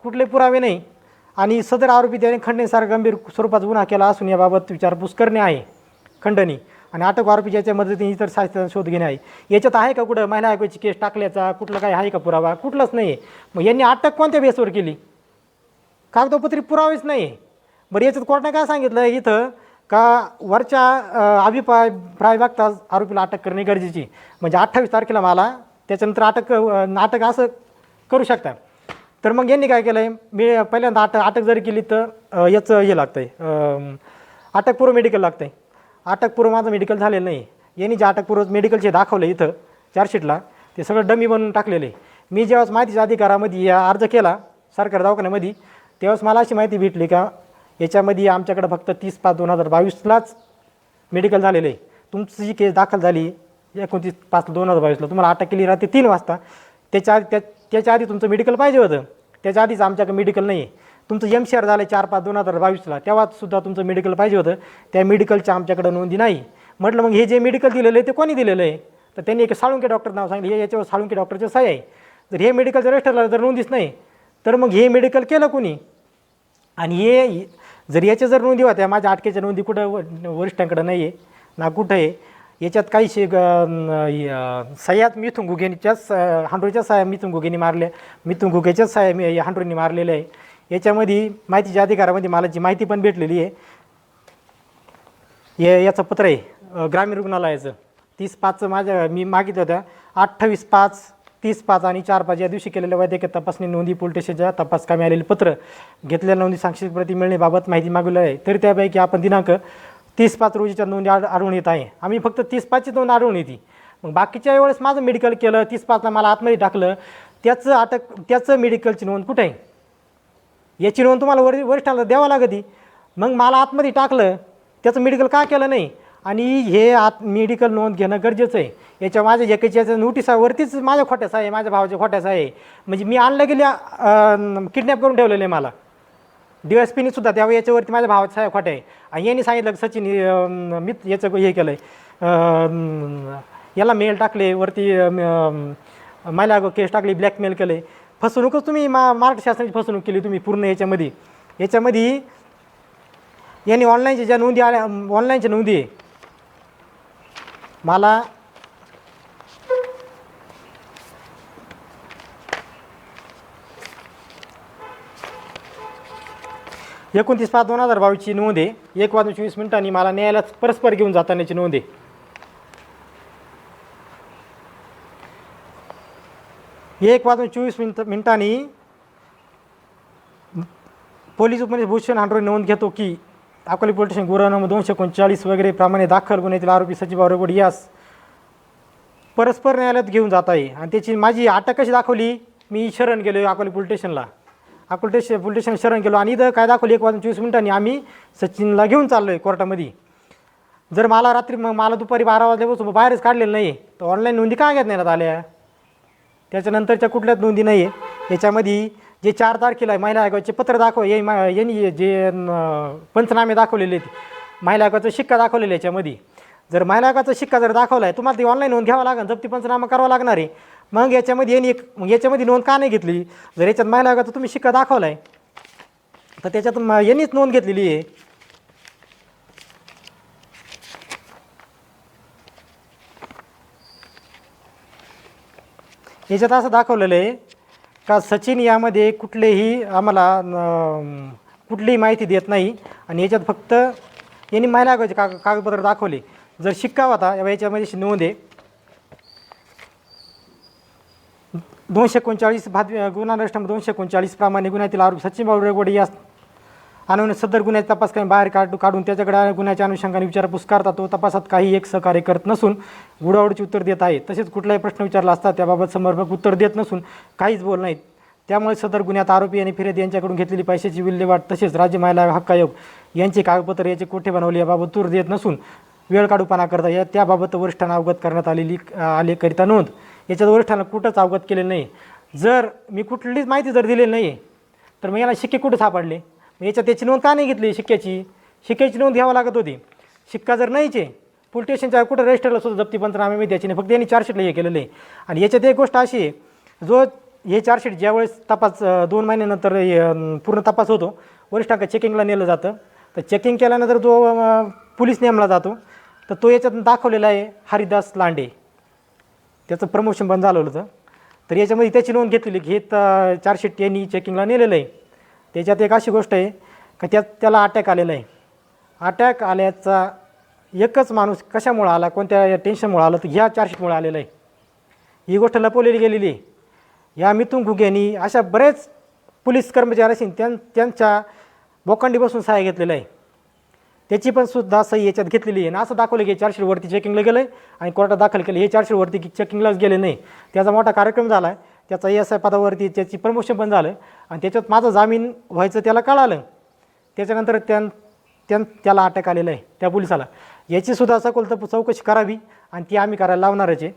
Speaker 1: कुठले पुरावे नाही. आणि सदर आरोपी त्याने खंडणीसारखा गंभीर स्वरूपाचा गुन्हा केला असून याबाबत विचारपूस करणे आहे खंडणी. आणि अटक आरोपीच्या याच्या मदतीने इतर साहित्याचा शोध घेणे आहे. याच्यात आहे का कुठं महिला आयोगाची केस टाकल्याचा कुठलं काही आहे का पुरावा? कुठलंच नाही आहे. मग यांनी अटक कोणत्या बेसवर केली? कागदोपत्री पुरावेच नाही. बरं याच्यात कोर्टाने काय सांगितलं इथं का वरच्या अभिप्राय बघता आरोपीला अटक करणे गरजेची. म्हणजे 28 तारखेला मला त्याच्यानंतर अटक असं करू शकता. तर मग यांनी काय केलं आहे, मी पहिल्यांदा अटक जरी केली तर याचं हे लागतं आहे, अटकपूर्व मेडिकल लागतं आहे. अटकपूर्व माझं मेडिकल झालेलं नाही. यांनी जे अटकपूर्व मेडिकलचे दाखवलं इथं चार्जशीटला ते सगळं डमी बनवून टाकलेलं आहे. मी जेव्हा माहितीच्या अधिकारामध्ये अर्ज केला सरकारी दवाखान्यामध्ये तेव्हाच मला अशी माहिती भेटली का याच्यामध्ये आमच्याकडे फक्त 30/5/2022लाच मेडिकल झालेलं आहे. तुमची जी केस दाखल झाली 29/5/2022ला तुम्हाला अटक केली रात्री 3 वाजता. त्याच्या आधी तुमचं मेडिकल पाहिजे होतं. त्याच्या आधीच आमच्याकडे मेडिकल नाही आहे. तुमचं MCR झालं 4/5/2022ला तेव्हासुद्धा तुमचं मेडिकल पाहिजे होतं. त्या मेडिकलच्या आमच्याकडं नोंदी नाही. म्हटलं मग हे जे मेडिकल दिलेलं आहे ते कोणी दिलेलं आहे? तर त्यांनी एक साळुंके डॉक्टर नाव सांगितलं. हे याच्यावर साळुंके डॉक्टरचे सही आहे. जर हे मेडिकलचं रजिस्टरला जर नोंदीच नाही तर मग हे मेडिकल केलं कोणी? आणि हे जर याच्या जर नोंदी होत्या माझ्या अटकेच्या नोंदी कुठं वरिष्ठांकडं नाही आहे ना कुठं आहे. याच्यात काही सह्यात मिथुन घुगेंच्याच हांडोळीच्या सह्या मिथुन घुगेंनी मारल्या, मिथुन घुगेच्याच सह्या हांडोळींनी मारलेल्या आहे. याच्यामध्ये माहितीच्या अधिकारामध्ये मला जी माहिती पण भेटलेली आहे. याचं पत्र आहे ग्रामीण रुग्णालयाचं 30/5 मी मागितलं होत्या 28/5, 30/5 आणि 4/5 या दिवशी केलेल्या वैद्यकीय तपासणी नोंदी पोलीस स्टेशनच्या तपास कामी आलेले पत्र घेतलेल्या नोंदी सांक्षिक प्रती मिळण्याबाबत माहिती मागवली आहे. तरी त्यापैकी आपण दिनांक 30/5 रोजीच्या नोंदी आढळून येत आहे. आम्ही फक्त 30/5ची नोंद आढळून येते. मग बाकीच्या वेळेस माझं मेडिकल केलं 30/5ला मला आतमध्ये टाकलं त्याचं मेडिकलची नोंद कुठे आहे? याची नोंद तुम्हाला वरिष्ठांना द्यावं लागते. मग मला आतमध्ये टाकलं त्याचं मेडिकल का केलं नाही? आणि हे मेडिकल नोंद घेणं गरजेचं आहे. याच्या माझ्या एकेच्या नोटिसावरतीच माझ्या खोट्याच आहे, माझ्या भावाच्या खोट्याच आहे. म्हणजे मी आणलं गेल्या किडनॅप करून ठेवलेलं आहे मला. DSPने सुद्धा त्यावेळी याच्यावरती माझ्या भावाच्या साह्या खोट्या आहे. आणि यांनी सांगितलं की सचिन याचं हे केलं आहे, याला मेल टाकले वरती मला केस टाकली, ब्लॅकमेल केलं आहे. फसवणूकच तुम्ही महाराष्ट्र शासनाची फसवणूक केली तुम्ही पूर्ण याच्यामध्ये यांनी ऑनलाईनच्या ज्या नोंदी आल्या ऑनलाईनच्या नोंदी आहे मला - 29/5/2022ची नोंद आहे. 1:24 मला न्यायालयात परस्पर घेऊन जातानाची नोंद आहे. हे 1:24 पोलीस उपनिरीक्षक भूषण हांडोळे नोंद घेतो की अकोले पोलीस स्टेशन गुन्हा नंबर 239 वगैरे प्रमाणे दाखल गुन्ह्यातील आरोपी सचिन रेवड यास परस्पर न्यायालयात घेऊन जात आहे. आणि त्याची माझी अटक कशी दाखवली, मी शरण गेलो अकोले पोलीस स्टेशनला, अकोले पोलीस स्टेशन शरण गेलो आणि इथं काय दाखवली 1:24 आम्ही सचिनला घेऊन चाललो आहे कोर्टामध्ये. जर मला रात्री मग मला दुपारी 12 वाजल्यापासून बाहेरच काढलेलं नाही तर ऑनलाईन नोंदी काय घेण्यात आल्या? त्याच्यानंतरच्या कुठल्याच नोंदी नाही आहे. याच्यामध्ये जे 4 तारखेला महिला आयोगाचे पत्र यांनी जे पंचनामे दाखवलेले आहेत महिला आयोगाचा शिक्का दाखवलेला आहे. याच्यामध्ये जर महिला आयोगाचा शिक्का जर दाखवला आहे तुम्हाला ती ऑनलाईन नोंद घ्यावं लागेल, जप्ती पंचनामा करावा लागणार आहे. मग याच्यामध्ये नोंद का नाही घेतली? जर याच्यात महिला आयोगाचा तुम्ही शिक्का दाखवला आहे तर त्याच्यात यांनीच नोंद घेतलेली आहे. याच्यात असं दाखवलेलं आहे का सचिन यामध्ये आम्हाला कुठलीही माहिती देत नाही. आणि याच्यात फक्त यांनी महिला आयोगाचे कागदपत्र दाखवले. जर शिक्का होता याच्यामध्ये नोंद आहे 239 गुन्हा नष्टम 239 प्रमाणे गुन्ह्यातील आरोपी सचिन भाऊ रेगोडे या आणून सदर गुन्ह्याचा तपास काही बाहेर काढून त्याच्याकडे गुन्ह्याच्या अनुषंगाने विचारपूस करता तो तपासात काही एक सहकार्य करत नसून उडावडीचे उत्तर देत आहे. तसेच कुठलाही प्रश्न विचारला असता त्याबाबत समर्पक उत्तर देत नसून काहीच बोल नाहीत. त्यामुळे सदर गुन्ह्यात आरोपी आणि फिर्यादी यांच्याकडून घेतलेली पैशाची विल्हेवाट तसेच राज्य महिला हक्क आयोग यांचे कागदपत्र याचे कोठे बनवले याबाबत तूर देत नसून वेळ काढूपणा करता त्याबाबत वरिष्ठांना अवगत करण्यात आलेकरिता नोंद. याच्यात वरिष्ठांना कुठंच अवगत केलेलं नाही. जर मी कुठलीच माहिती जर दिलेली नाही तर मग याला शिक्के कुठे सापडले, याच्यात त्याची नोंद का नाही घेतली? शिक्क्याची नोंद घ्यावं लागत होती. शिक्का जर नाहीचे पोलीस स्टेशनच्या कुठं रजिस्टरला सुद्धा जप्ती पंचनामे मी त्याची नाही, फक्त यांनी चार्जशीटला हे केलेलं आहे. आणि याच्यात एक गोष्ट अशी आहे, जो हे चार्जशीट ज्यावेळेस तपास 2 महिन्यानंतर पूर्ण तपास होतो वरिष्ठांका चेकिंगला नेलं जातं. तर चेकिंग केल्यानंतर जो पोलीस नेमला जातो तर तो याच्यात दाखवलेला आहे हरिदास लांडे, त्याचं प्रमोशन बंद झालं होतं. तर याच्यामध्ये त्याची नोंद घेतलेली हे चार्जशीट यांनी चेकिंगला नेलेलं आहे. त्याच्यात एक अशी गोष्ट आहे का त्याला अटॅक आलेला आहे. अटॅक आल्याचा एकच माणूस कशामुळं आला, कोणत्या टेन्शनमुळं आला, तर ह्या चार्जशीटमुळे आलेलं आहे. ही गोष्ट लपवलेली गेलेली आहे. या मिथुन घुगेंनी अशा बरेच पोलीस कर्मचारी असेल त्यांच्या बोकांडी बसून सहाय्य घेतलेलं आहे. त्याची पण सुद्धा सही याच्यात घेतलेली आहे. आणि असं दाखवलं की चार्जशीटवरती चेकिंगला गेलं आहे आणि कोर्टात दाखल केलं. हे चार्जशीटवरती चेकिंगलाच गेले नाही. त्याचा मोठा कार्यक्रम झाला आहे. त्याचा ASI पदावरती त्याची प्रमोशन पण झालं आणि त्याच्यात माझं जामीन व्हायचं त्याला कळालं. त्याच्यानंतर त्याला अटॅक आलेला आहे त्या पोलिसाला. याचीसुद्धा सखोल चौकशी करावी आणि ती आम्ही करायला लावणारच आहे.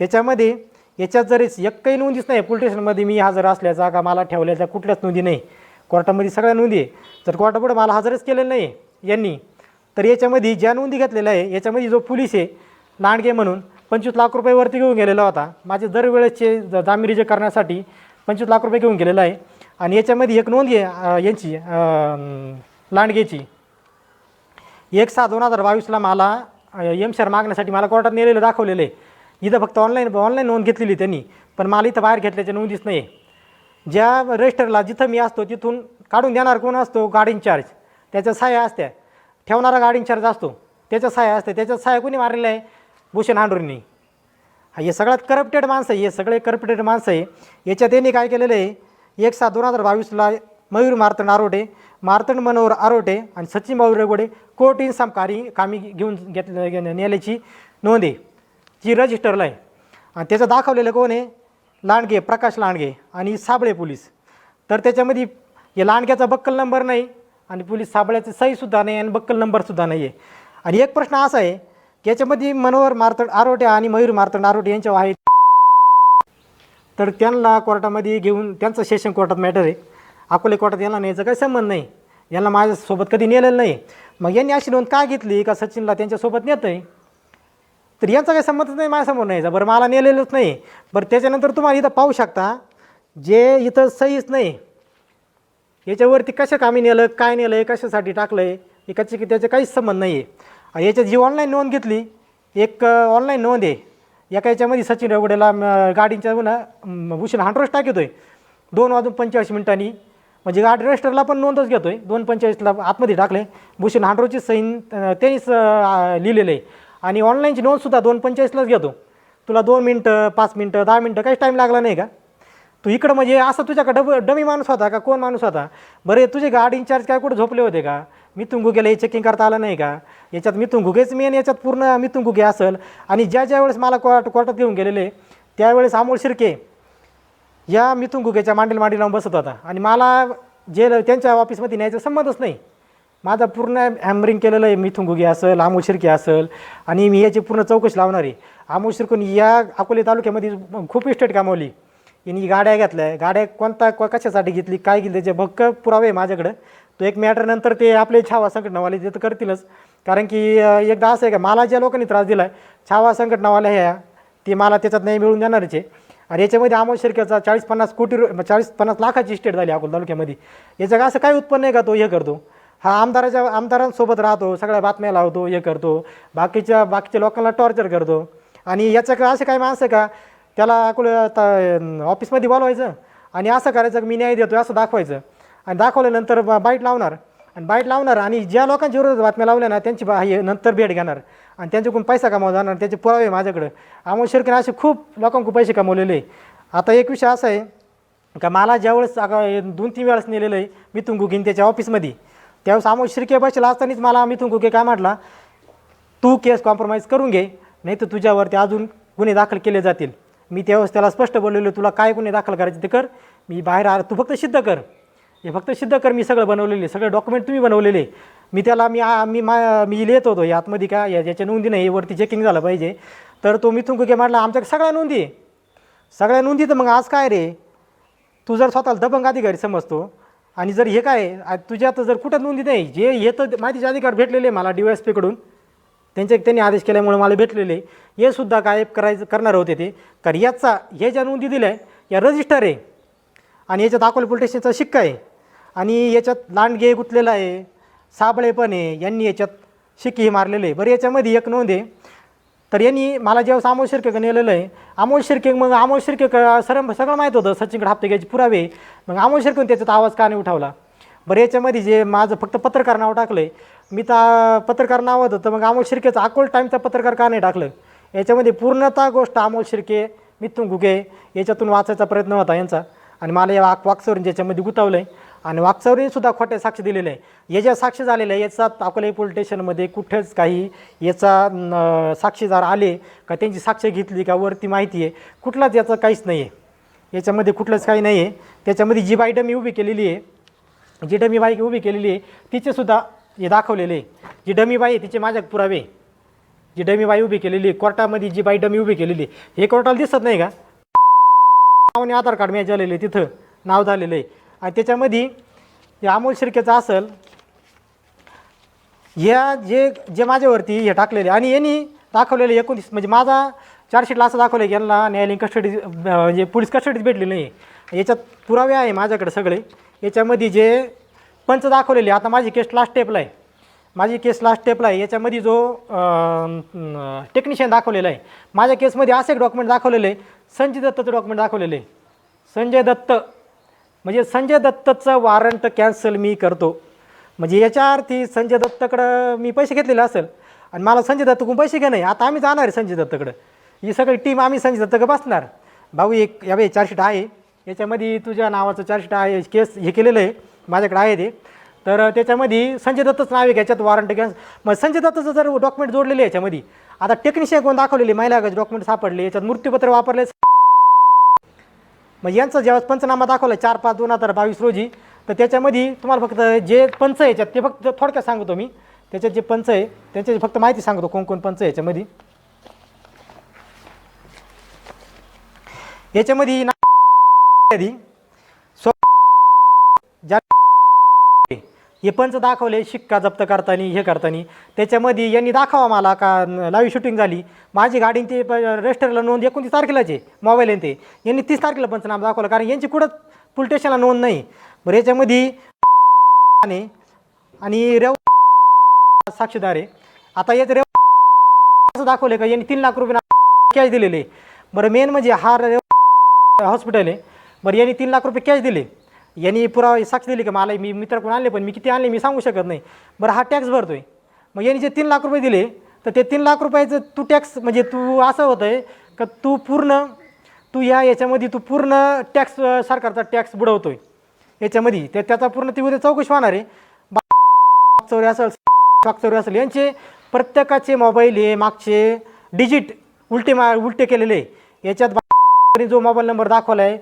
Speaker 1: त्याच्यामध्ये याच्यात जर एकही नोंदीच नाही पोलीस स्टेशनमध्ये मी हजर असल्याचा का मला ठेवल्याचा कुठल्याच नोंदी नाही. कोर्टामध्ये सगळ्या नोंदी आहे. जर कोर्टापुढे मला हजरच केलेलं नाही यांनी तर याच्यामध्ये ज्या नोंदी घेतलेल्या आहे याच्यामध्ये जो पोलीस आहे लांडगे म्हणून 25 लाख रुपये वरती घेऊन गेलेला होता. माझे दरवेळेसचे जामीन रिजेक्ट करण्यासाठी 25 लाख रुपये घेऊन गेलेला आहे. आणि याच्यामध्ये एक नोंद आहे यांची लांडगेची 1/6/2022ला मला MSR मागण्यासाठी मला कोर्टात नेलेलं दाखवलेलं आहे. इथं फक्त ऑनलाईन नोंद घेतलेली त्यांनी, पण मला इथं बाहेर घेतल्याच्या नोंदीच नाही. ज्या रजिस्टरला जिथं मी असतो तिथून काढून देणार कोण असतो? Guard in charge. त्याच्या सहाय्या असत्या. ठेवणारा गार्ड इन्चार्ज असतो त्याच्या सहाय्या असते. त्याच्यात सहाय्या कोणी मारलेलं आहे? भूषण हांडुरेंनी. हे सगळ्यात करप्टेड माणसं आहे. हे सगळे करप्टेड माणसं आहे. याच्यात त्यांनी काय केलेलं आहे 1/7/2022ला मयूर मार्तंड मनोहर आरोटे आणि सचिन भाऊ रेगोडे कोर्ट इन्साम कामी घेऊन नेल्याची नोंद आहे जी रजिस्टरला आहे. आणि त्याचं दाखवलेलं कोण आहे? लांडगे, प्रकाश लांडगे आणि साबळे पोलीस. तर त्याच्यामध्ये हे लांडग्याचा बक्कल नंबर नाही आणि पोलीस साबळ्याची सहीसुद्धा नाही आणि बक्कल नंबरसुद्धा नाही आहे. आणि एक प्रश्न असा आहे की याच्यामध्ये मनोहर मार्तंड आरोटे आणि मयूर मार्तंड आरोटे यांच्या आहे तर त्यांना कोर्टामध्ये घेऊन त्यांचं सेशन कोर्टात मॅटर आहे. अकोले कोर्टात यांना न्यायचा काही संबंध नाही. यांना माझ्यासोबत कधी नेलेलं नाही. मग यांनी अशी नोंद का घेतली का सचिनला त्यांच्यासोबत नेत आहे तर यांचा काही संबंधच नाही माझ्यासमोर न्यायचा. बरं मला नेलेलंच नाही. बरं त्याच्यानंतर तुम्हाला इथं पाहू शकता जे इथं सहीच नाही याच्यावरती कशा कामी नेलं, काय नेलं आहे, कशासाठी टाकलं आहे एकाची त्याचा काहीच संबंध नाही आहे. याच्यात जी ऑनलाईन नोंद घेतली एक ऑनलाईन नोंद आहे. एका याच्यामध्ये सचिन रेगोडेला गाडीच्या भूषण हांडरोज टाकतोय 2:45 म्हणजे गाडी रजिस्टरला पण नोंदच घेतोय. 2:45ला आतमध्ये टाकले. भूषण हांडरोची सही त्यांनीच लिहिलेलं आहे. आणि ऑनलाईनची नोंदसुद्धा 2:45लाच घेतो. तुला 2 मिनटं 5 मिनटं 10 मिनटं काहीच टाईम लागला नाही का? तू इकडं म्हणजे असं तुझ्याकडं डमी माणूस होता का? कोण माणूस होता? बरं तुझे गाडी इन्चार्ज काय कुठे झोपले होते का? मिथुन घुगेला हे चेकिंग करता आलं नाही का? याच्यात मिथुन घुगेच मेन याच्यात पूर्ण मिथुन घुगे असेल. आणि ज्या वेळेस मला कोर्टात घेऊन गेलेले त्यावेळेस अमोल शिर्के या मिथुन घुगेच्या मांडीला लावून बसत होता. आणि मला त्यांच्या ऑफिसमध्ये न्यायचा संबंधच नाही. माझा पूर्ण हॅमरिंग केलेलं आहे. मिथुन घुगे असेल, अमोल शिर्के असेल आणि मी याची पूर्ण चौकशी लावणार आहे. अमोल शिर्केने या अकोले तालुक्यामध्ये खूप इस्टेट कामवली. यांनी गाड्या घेतल्या. गाड्या कशासाठी घेतली, काय घेतली त्याचे भक्क पुरावे आहे माझ्याकडं. तो एक मॅटर नंतर ते आपले छावा संघटनावाले ते तर करतीलच. कारण की एकदा असं आहे का मला ज्या लोकांनी त्रास दिला आहे छावा संघटनावाल्या ह्या ते मला त्याच्यात नाही मिळून देणारच आहे. आणि याच्यामध्ये अमोल शिर्केचा 40-50 लाखाची इस्टेट झाली अकोला तालुक्यामध्ये. याचं असं काही उत्पन्न आहे का? तो हे करतो हा आमदारांसोबत राहतो, सगळ्या बातम्या लावतो, हे करतो, बाकीच्या लोकांना टॉर्चर करतो. आणि याचं असं काही माणसं का त्याला अकोला ऑफिसमध्ये बोलवायचं आणि असं करायचं की मी न्याय देतो असं दाखवायचं आणि दाखवल्यानंतर बाईट लावणार आणि ज्या लोकांच्या विरोधात बातम्या लावल्या ना त्यांची नंतर भेट घेणार आणि त्यांच्याकडून पैसा कमावला जाणार. त्याचे पुरावे माझ्याकडं. अमोल शिर्केने असे खूप लोकांकडून पैसे कमवलेले आता एक विषय असा आहे का मला ज्यावेळेस 2-3 वेळेस नेलेलं आहे मिथुन गुगेन त्याच्या ऑफिसमध्ये, त्यावेळेस अमोल शिर्के बसला असतानाच मला मिथुन गुगे काय म्हटला, तू केस कॉम्प्रोमाइज करून घे, नाही तर तुझ्यावरती अजून गुन्हे दाखल केले जातील. मी त्यावेळेस त्याला स्पष्ट बोललेलो, तुला काय गुन्हे दाखल करायचे ते कर, मी बाहेर तू फक्त सिद्ध कर, हे फक्त सिद्ध कर, मी सगळं बनवलेले, सगळे डॉक्युमेंट तुम्ही बनवलेले. मी त्याला मी लिहित होतो यातमध्ये काय याच्या नोंदी नाही, वरती चेकिंग झालं पाहिजे. तर तो मिथुन गुगे म्हटला आमच्याकडे सगळ्या नोंदी आहे, सगळ्या नोंदी. तर मग आज काय रे, तू जर स्वतःला दबंग अधिकारी समजतो आणि जर हे काय तुझ्यात जर कुठं नोंदी नाही, जे हे तर माहितीचे अधिकार भेटलेले मला DYSPकडून, त्यांनी आदेश केल्यामुळे मला भेटलेले, हे सुद्धा गायब करणार होते ते. कारण याचा हे ज्या नोंदी दिल्या या रजिस्टर आहे आणि याच्यात अकोला पोलीस स्टेशनचा शिक्का आहे आणि याच्यात लांडगे गुंतलेला आहे, साबळे पण आहे, यांनी याच्यात शिक्के मारलेले आहे. बरं याच्यामध्ये एक नोंद आहे, तर यांनी मला जेव्हा अमोल शिर्के नेलेलं आहे, अमोल शिर्के सगळं माहीत होतं, सचिनकडे हप्ते घ्यायचे पुरावे, मग अमोल शिर्के त्याच्यात आवाज का नाही उठावला. बरं याच्यामध्ये जे माझं फक्त पत्रकार नाव टाकलं आहे, मी तर पत्रकार नाव होतं, तर मग अमोल शिर्केचं अकोला टाईमचा पत्रकार का नाही टाकलं. याच्यामध्ये पूर्णतः गोष्ट अमोल शिर्के, मिथुन गुगे याच्यातून वाचायचा प्रयत्न होता यांचा आणि मला या वाकचौरीने ज्याच्यामध्ये गुतावलं आहे आणि वाकचौरीनेसुद्धा खोटे साक्ष दिलेले आहे. हे ज्या साक्ष झालेलं आहे याचा अकोला पोलीस स्टेशनमध्ये कुठेच काही याचा साक्षीदार आले का त्यांची साक्ष घेतली का वरती माहिती आहे, कुठलाच याचं काहीच नाही आहे, याच्यामध्ये कुठलंच काही नाही आहे. त्याच्यामध्ये जी बाई डमी उभी केलेली आहे, जी डमी बाई उभी केलेली आहे तिचेसुद्धा हे दाखवलेले आहे. जी डमी बाई आहे तिचे माझ्या पुरावे, जी डमी बाई उभी केलेली आहे कोर्टामध्ये, जी बाई डमी उभी केलेली आहे हे कोर्टाला दिसत नाही का, नावाने आधार कार्ड मॅच झालेलं आहे, तिथं नाव झालेलं आहे. आणि त्याच्यामध्ये जे अमोल शिर्केचं असेल ह्या जे माझ्यावरती हे टाकलेले आणि यांनी दाखवलेले 29 म्हणजे माझा चार्जशीटला असं दाखवलं आहे की यांना न्यायालयीन कस्टडी म्हणजे पोलीस कस्टडीच भेटली नाही आहे. याच्यात पुरावे आहे माझ्याकडे सगळे. याच्यामध्ये जे पंच दाखवलेले, आता माझी केस लास्ट स्टेपला आहे, याच्यामध्ये जो टेक्निशियन दाखवलेला आहे माझ्या केसमध्ये असं एक डॉक्युमेंट दाखवलेलं आहे, संजय दत्तचं डॉक्युमेंट दाखवलेलं आहे. संजय दत्त म्हणजे संजय दत्तचं वॉरंट कॅन्सल मी करतो, म्हणजे याच्या अर्थी संजय दत्तकडं मी पैसे घेतलेले असेल आणि मला संजय दत्तकडून पैसे घे नाही. आता आम्ही जाणार आहे संजय दत्तकडं, ही सगळी टीम आम्ही संजय दत्तकडे बसणार. भाऊ एक यावे चार्जशीट आहे, याच्यामध्ये तुझ्या नावाचं चार्जशीट आहे, केस हे केलेलं आहे माझ्याकडे आहे ते. तर त्याच्यामध्ये संजय दत्तचं नाव आहे याच्यात वॉरंट कॅन्सल. मग संजय दत्तचं जर डॉक्युमेंट जोडलेले याच्यामध्ये, आता टेक्निशियन कोण दाखवलेले महिला डॉक्युमेंट सापडले, याच्यात मृत्यूपत्र वापरले. मग यांचा जेव्हा पंचनामा दाखवला 4/5/2022 रोजी, तर त्याच्यामध्ये तुम्हाला फक्त जे पंच याच्यात ते फक्त थोडक्यात सांगतो मी, त्याच्यात जे पंच आहे त्यांची फक्त माहिती सांगतो कोण कोण पंच आहे याच्यामध्ये. याच्यामध्ये हे पंच दाखवले शिक्का जप्त करताना हे करताना. त्याच्यामध्ये यांनी दाखवा मला का लाईव्ह शूटिंग झाली, माझी गाडी ते रजिस्टरला नोंद 29 तारखेलाच आहे, मोबाईल आहे ते, यांनी 30 तारखेला पंचनामा दाखवला कारण यांची कुठंच पोलीस स्टेशनला नोंद नाही. बरं याच्यामध्ये आणि रेव साक्षीदार आहे. आता याचं रेव असं दाखवलं का यांनी 3 लाख रुपये कॅश दिलेले. बरं मेन म्हणजे हा रेव हॉस्पिटल आहे, बरं यांनी 3 लाख रुपये कॅश दिले, यांनी पुरावा साक्ष दिली का मला, मी मित्राकडून आणले पण मी किती आणले मी सांगू शकत नाही. बरं हा टॅक्स भरतो आहे, मग यांनी जे 3 लाख रुपये दिले तर ते 3 लाख रुपयाचं तू टॅक्स म्हणजे तू असं होतं आहे का तू याच्यामध्ये तू पूर्ण टॅक्स सरकारचा टॅक्स बुडवतो आहे याच्यामध्ये. त्याचा पूर्ण ती उद्या चौकशी होणार आहे. चोरी असेल यांचे प्रत्येकाचे मोबाईल हे मागचे डिजिट उलटे केलेले. याच्यात जो मोबाईल नंबर दाखवला आहे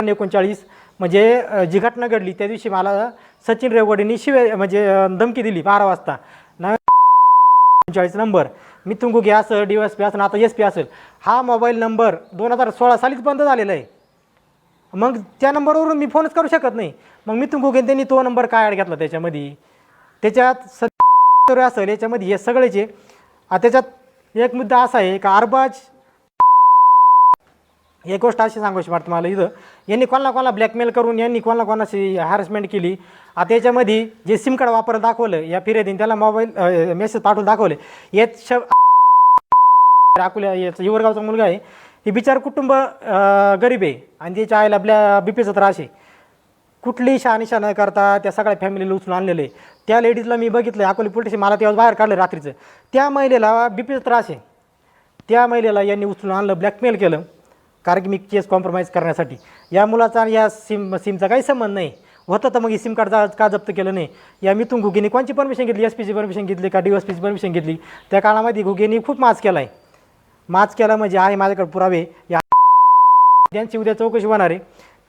Speaker 1: 39 म्हणजे जी घटना घडली त्या दिवशी मला सचिन रेवगडेंनी म्हणजे धमकी दिली 12 वाजता 39 नंबर मिथुन गुगे असं DYSP असं आता SP असेल. हा मोबाईल नंबर 2016 सालीच बंद झालेला आहे, मग त्या नंबरवरून मी फोनच करू शकत नाही. मग मिथुन गुगे त्यांनी तो नंबर काय ॲड घेतला त्याच्यामध्ये, त्याच्यात असेल याच्यामध्ये हे सगळेचे. त्याच्यात एक मुद्दा असा आहे का अरबाज, एक गोष्ट अशी सांगायची वाटतं मला इथं, यांनी कोणाला ब्लॅकमेल करून यांनी कोणाशी हॅरेसमेंट केली. आता याच्यामध्ये जे सिम कार्ड वापर दाखवलं या फिर्यादीने त्याला मोबाईल मेसेज पाठवून दाखवले. अकोल्या याचा हिवरगावचा मुलगा आहे, हे बिचार कुटुंब गरीब आहे आणि त्याच्या आईला बीपीचा त्रास आहे. कुठलीही शहानिशा न करता त्या सगळ्या फॅमिलीला उचलून आणलेलं आहे. त्या लेडीजला मी बघितलं अकोली पोलीस मला तेव्हा बाहेर काढलं रात्रीचं. त्या महिलेला बीपीचा त्रास आहे, त्या महिलेला यांनी उचलून आणलं, ब्लॅकमेल केलं कारण की मी केस कॉम्प्रोमाइज करण्यासाठी. या मुलाचा आणि या सिमचा काही संबंध नाही. होतं तर मग ही सिम कार्ड का जप्त केलं नाही. या मिथून घुगेने कोणची परमिशन घेतली, SP ची परमिशन घेतली का DSP ची परमिशन घेतली. त्या काळामध्ये घुगेने खूप माज केला आहे. माज केला म्हणजे आहे माझ्याकडे पुरावे. या त्यांची उद्या चौकशी होणार आहे.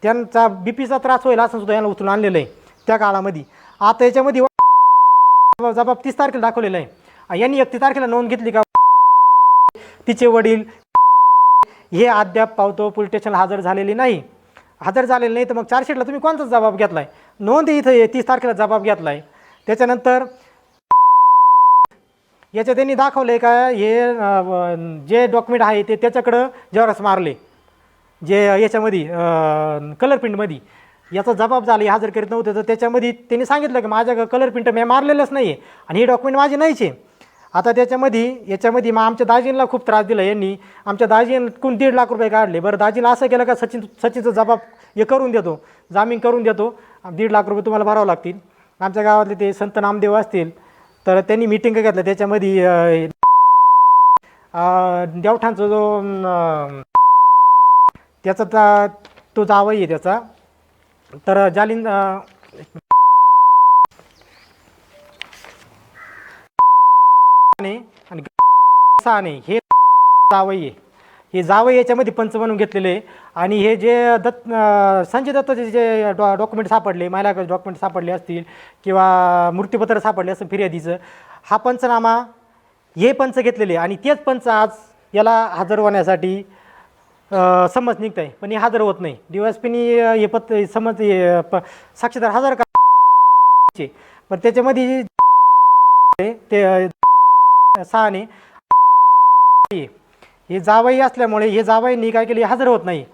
Speaker 1: त्यांचा BPचा त्रास होईल असं सुद्धा यांना उचलून आणलेलं आहे त्या काळामध्ये. आता याच्यामध्ये जबाब 30 तारखेला दाखवलेला आहे. यांनी 31 तारखेला नोंद घेतली का तिचे वडील हे अद्याप पावतो पोलीस स्टेशनला हजर झालेले नाही. हजर झालेले नाही तर मग चार्जशीटला तुम्ही कोणताच जबाब घेतला आहे. नोंद इथं 30 तारखेला जबाब घेतला आहे. त्याच्यानंतर याच्या त्यांनी दाखवलं आहे का हे जे डॉक्युमेंट आहे ते त्याच्याकडं जेरॉक्स मारले जे याच्यामध्ये कलर प्रिंटमध्ये. याचा जबाब झाला हजर करीत नव्हते तर त्याच्यामध्ये त्यांनी सांगितलं की माझ्या कलर प्रिंट मी मारलेलंच नाही आहे आणि हे डॉक्युमेंट माझे नाहीच आहे. आता याच्यामध्ये मग आमच्या दाजींना खूप त्रास दिला यांनी. आमच्या दाजींकडून 1.5 लाख रुपये काढले. बरं दाजीला असं केलं का सचिनचा जबाब हे करून देतो, जामीन करून देतो, 1.5 लाख रुपये तुम्हाला भरावं लागतील. आमच्या गावातले ते संत नामदेव असतील तर त्यांनी मिटिंग घेतलं. त्याच्यामध्ये देवठाणचा जो त्याचा तो जावई आहे त्याचा तर जालिंद आणि साने हे जावई आहे. हे जावई याच्यामध्ये पंच म्हणून घेतलेले आहे. आणि हे जे संजय दत्ताचे जे डॉक्युमेंट सापडले, महिला डॉक्युमेंट सापडले असतील किंवा मृत्यूपत्र सापडले असं फिर्यादीचं, हा पंचनामा हे पंच घेतलेले आणि तेच पंच आज याला हजर होण्यासाठी समज निघत आहे पण हे हजर होत नाही. DSPनी हे समज साक्षीदार हजर करायचे पण त्याच्यामध्ये ते सहाने हे जावई असल्यामुळे हे जावईंनी काय केले हजर होत नाही.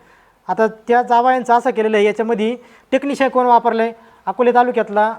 Speaker 1: आता त्या जावयांचं असं केलेलं आहे याच्यामध्ये टेक्निशियन कोण वापरलं आहे अकोले तालुक्यातला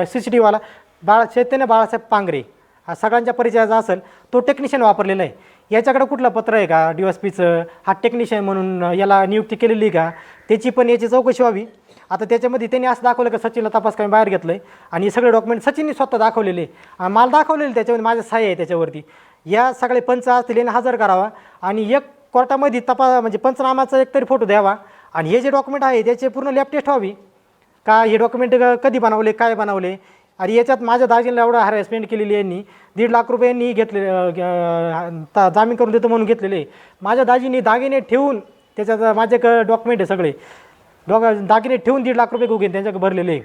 Speaker 1: CCTVवाला चैतन्य बाळासाहेब पांगरे हा सगळ्यांच्या परिचयाचा असेल तो टेक्निशियन वापरलेला आहे. याच्याकडे कुठलं पत्र आहे का DSPचं हा टेक्निशियन म्हणून याला नियुक्ती केलेली का त्याची पण याची चौकशी व्हावी. आता त्याच्यामध्ये त्यांनी असं दाखवलं की सचिनला तपास करून बाहेर घेतलं आहे आणि हे सगळे डॉक्युमेंट सचिनने स्वतः दाखवलेले मला दाखवलेले त्याच्यामध्ये माझं सहाय्य आहे त्याच्यावरती. या सगळे पंच असतील यांनी हजर करावा आणि एक कोर्टामध्ये म्हणजे पंचनामाचा एक तरी फोटो द्यावा आणि हे जे डॉक्युमेंट आहे त्याचे पूर्ण लॅब टेस्ट व्हावी का हे डॉक्युमेंट कधी बनवले काय बनवले. आणि याच्यात माझ्या दाजींना एवढं हॅरेसमेंट केलेली यांनी 1.5 लाख रुपये यांनी घेतले जामीन करून देतो म्हणून घेतलेले. माझ्या दाजींनी दागिने ठेवून त्याच्यात माझे डॉक्युमेंट आहे सगळे दागिने ठेवून 1.5 लाख रुपये घेऊन त्यांच्याकडे भरलेले.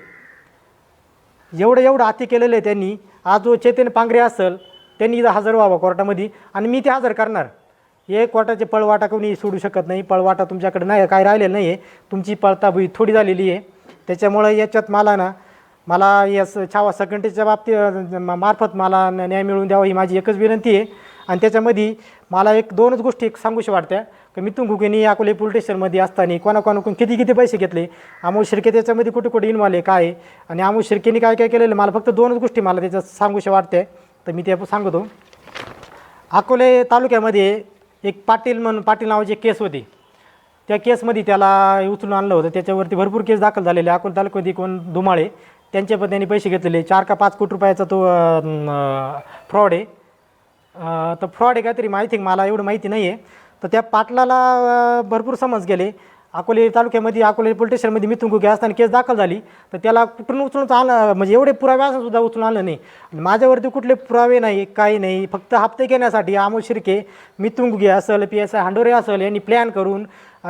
Speaker 1: एवढं अति केलेलं आहे त्यांनी. आज जो चैतन्य पांगरे असेल त्यांनी इथं हजर व्हावं कोर्टामध्ये आणि मी ते हजर करणार. हे कोर्टाचे पळवाटा कोणी सोडू शकत नाही. पळवाटा तुमच्याकडे नाही काय राहिलेलं नाही आहे. तुमची पळताबुई थोडी झालेली आहे. त्याच्यामुळे याच्यात मला या छावा सेकंडरीच्या बाबतीत मार्फत मला न्याय मिळवून द्यावा ही माझी एकच विनंती आहे. आणि त्याच्यामध्ये मला 1-2च गोष्टी सांगूशी वाटत्या की मिथून घुगेनी अकोले पोलीस स्टेशनमध्ये असताना कोणाकोणाकडून किती पैसे घेतले, अमोल शिर्के त्याच्यामध्ये कुठे इन्व्हॉल्व आहे काय आणि अमोल शिर्केने काय केलेलं मला फक्त 2च गोष्टी मला त्याच्यात सांगूशी वाटते तर मी ते सांगतो. अकोले तालुक्यामध्ये एक पाटील नावाची एक केस होती. त्या केसमध्ये त्याला उचलून आणलं होतं. त्याच्यावरती भरपूर केस दाखल झालेले. अकोले तालुक्यामध्ये कोण धुमाळे त्यांच्या पण त्यांनी पैसे घेतलेले 4 का 5 कोटी रुपयाचा तो फ्रॉड आहे. तर फ्रॉड आहे काहीतरी माहिती मला एवढं माहिती नाही आहे. तर त्या पाटलाला भरपूर समज गेले. अकोले तालुक्यामध्ये अकोले पोलीस स्टेशनमध्ये मिथून घुगे असताना केस दाखल झाली तर त्याला कुठून उचलून आणलं म्हणजे एवढे पुरावे असं सुद्धा उचलून आणलं नाही. माझ्यावरती कुठले पुरावे नाही काही नाही. फक्त हप्ते घेण्यासाठी अमोल शिर्के मिथून घुगे असेल PSI हांडोरे असेल यांनी प्लॅन करून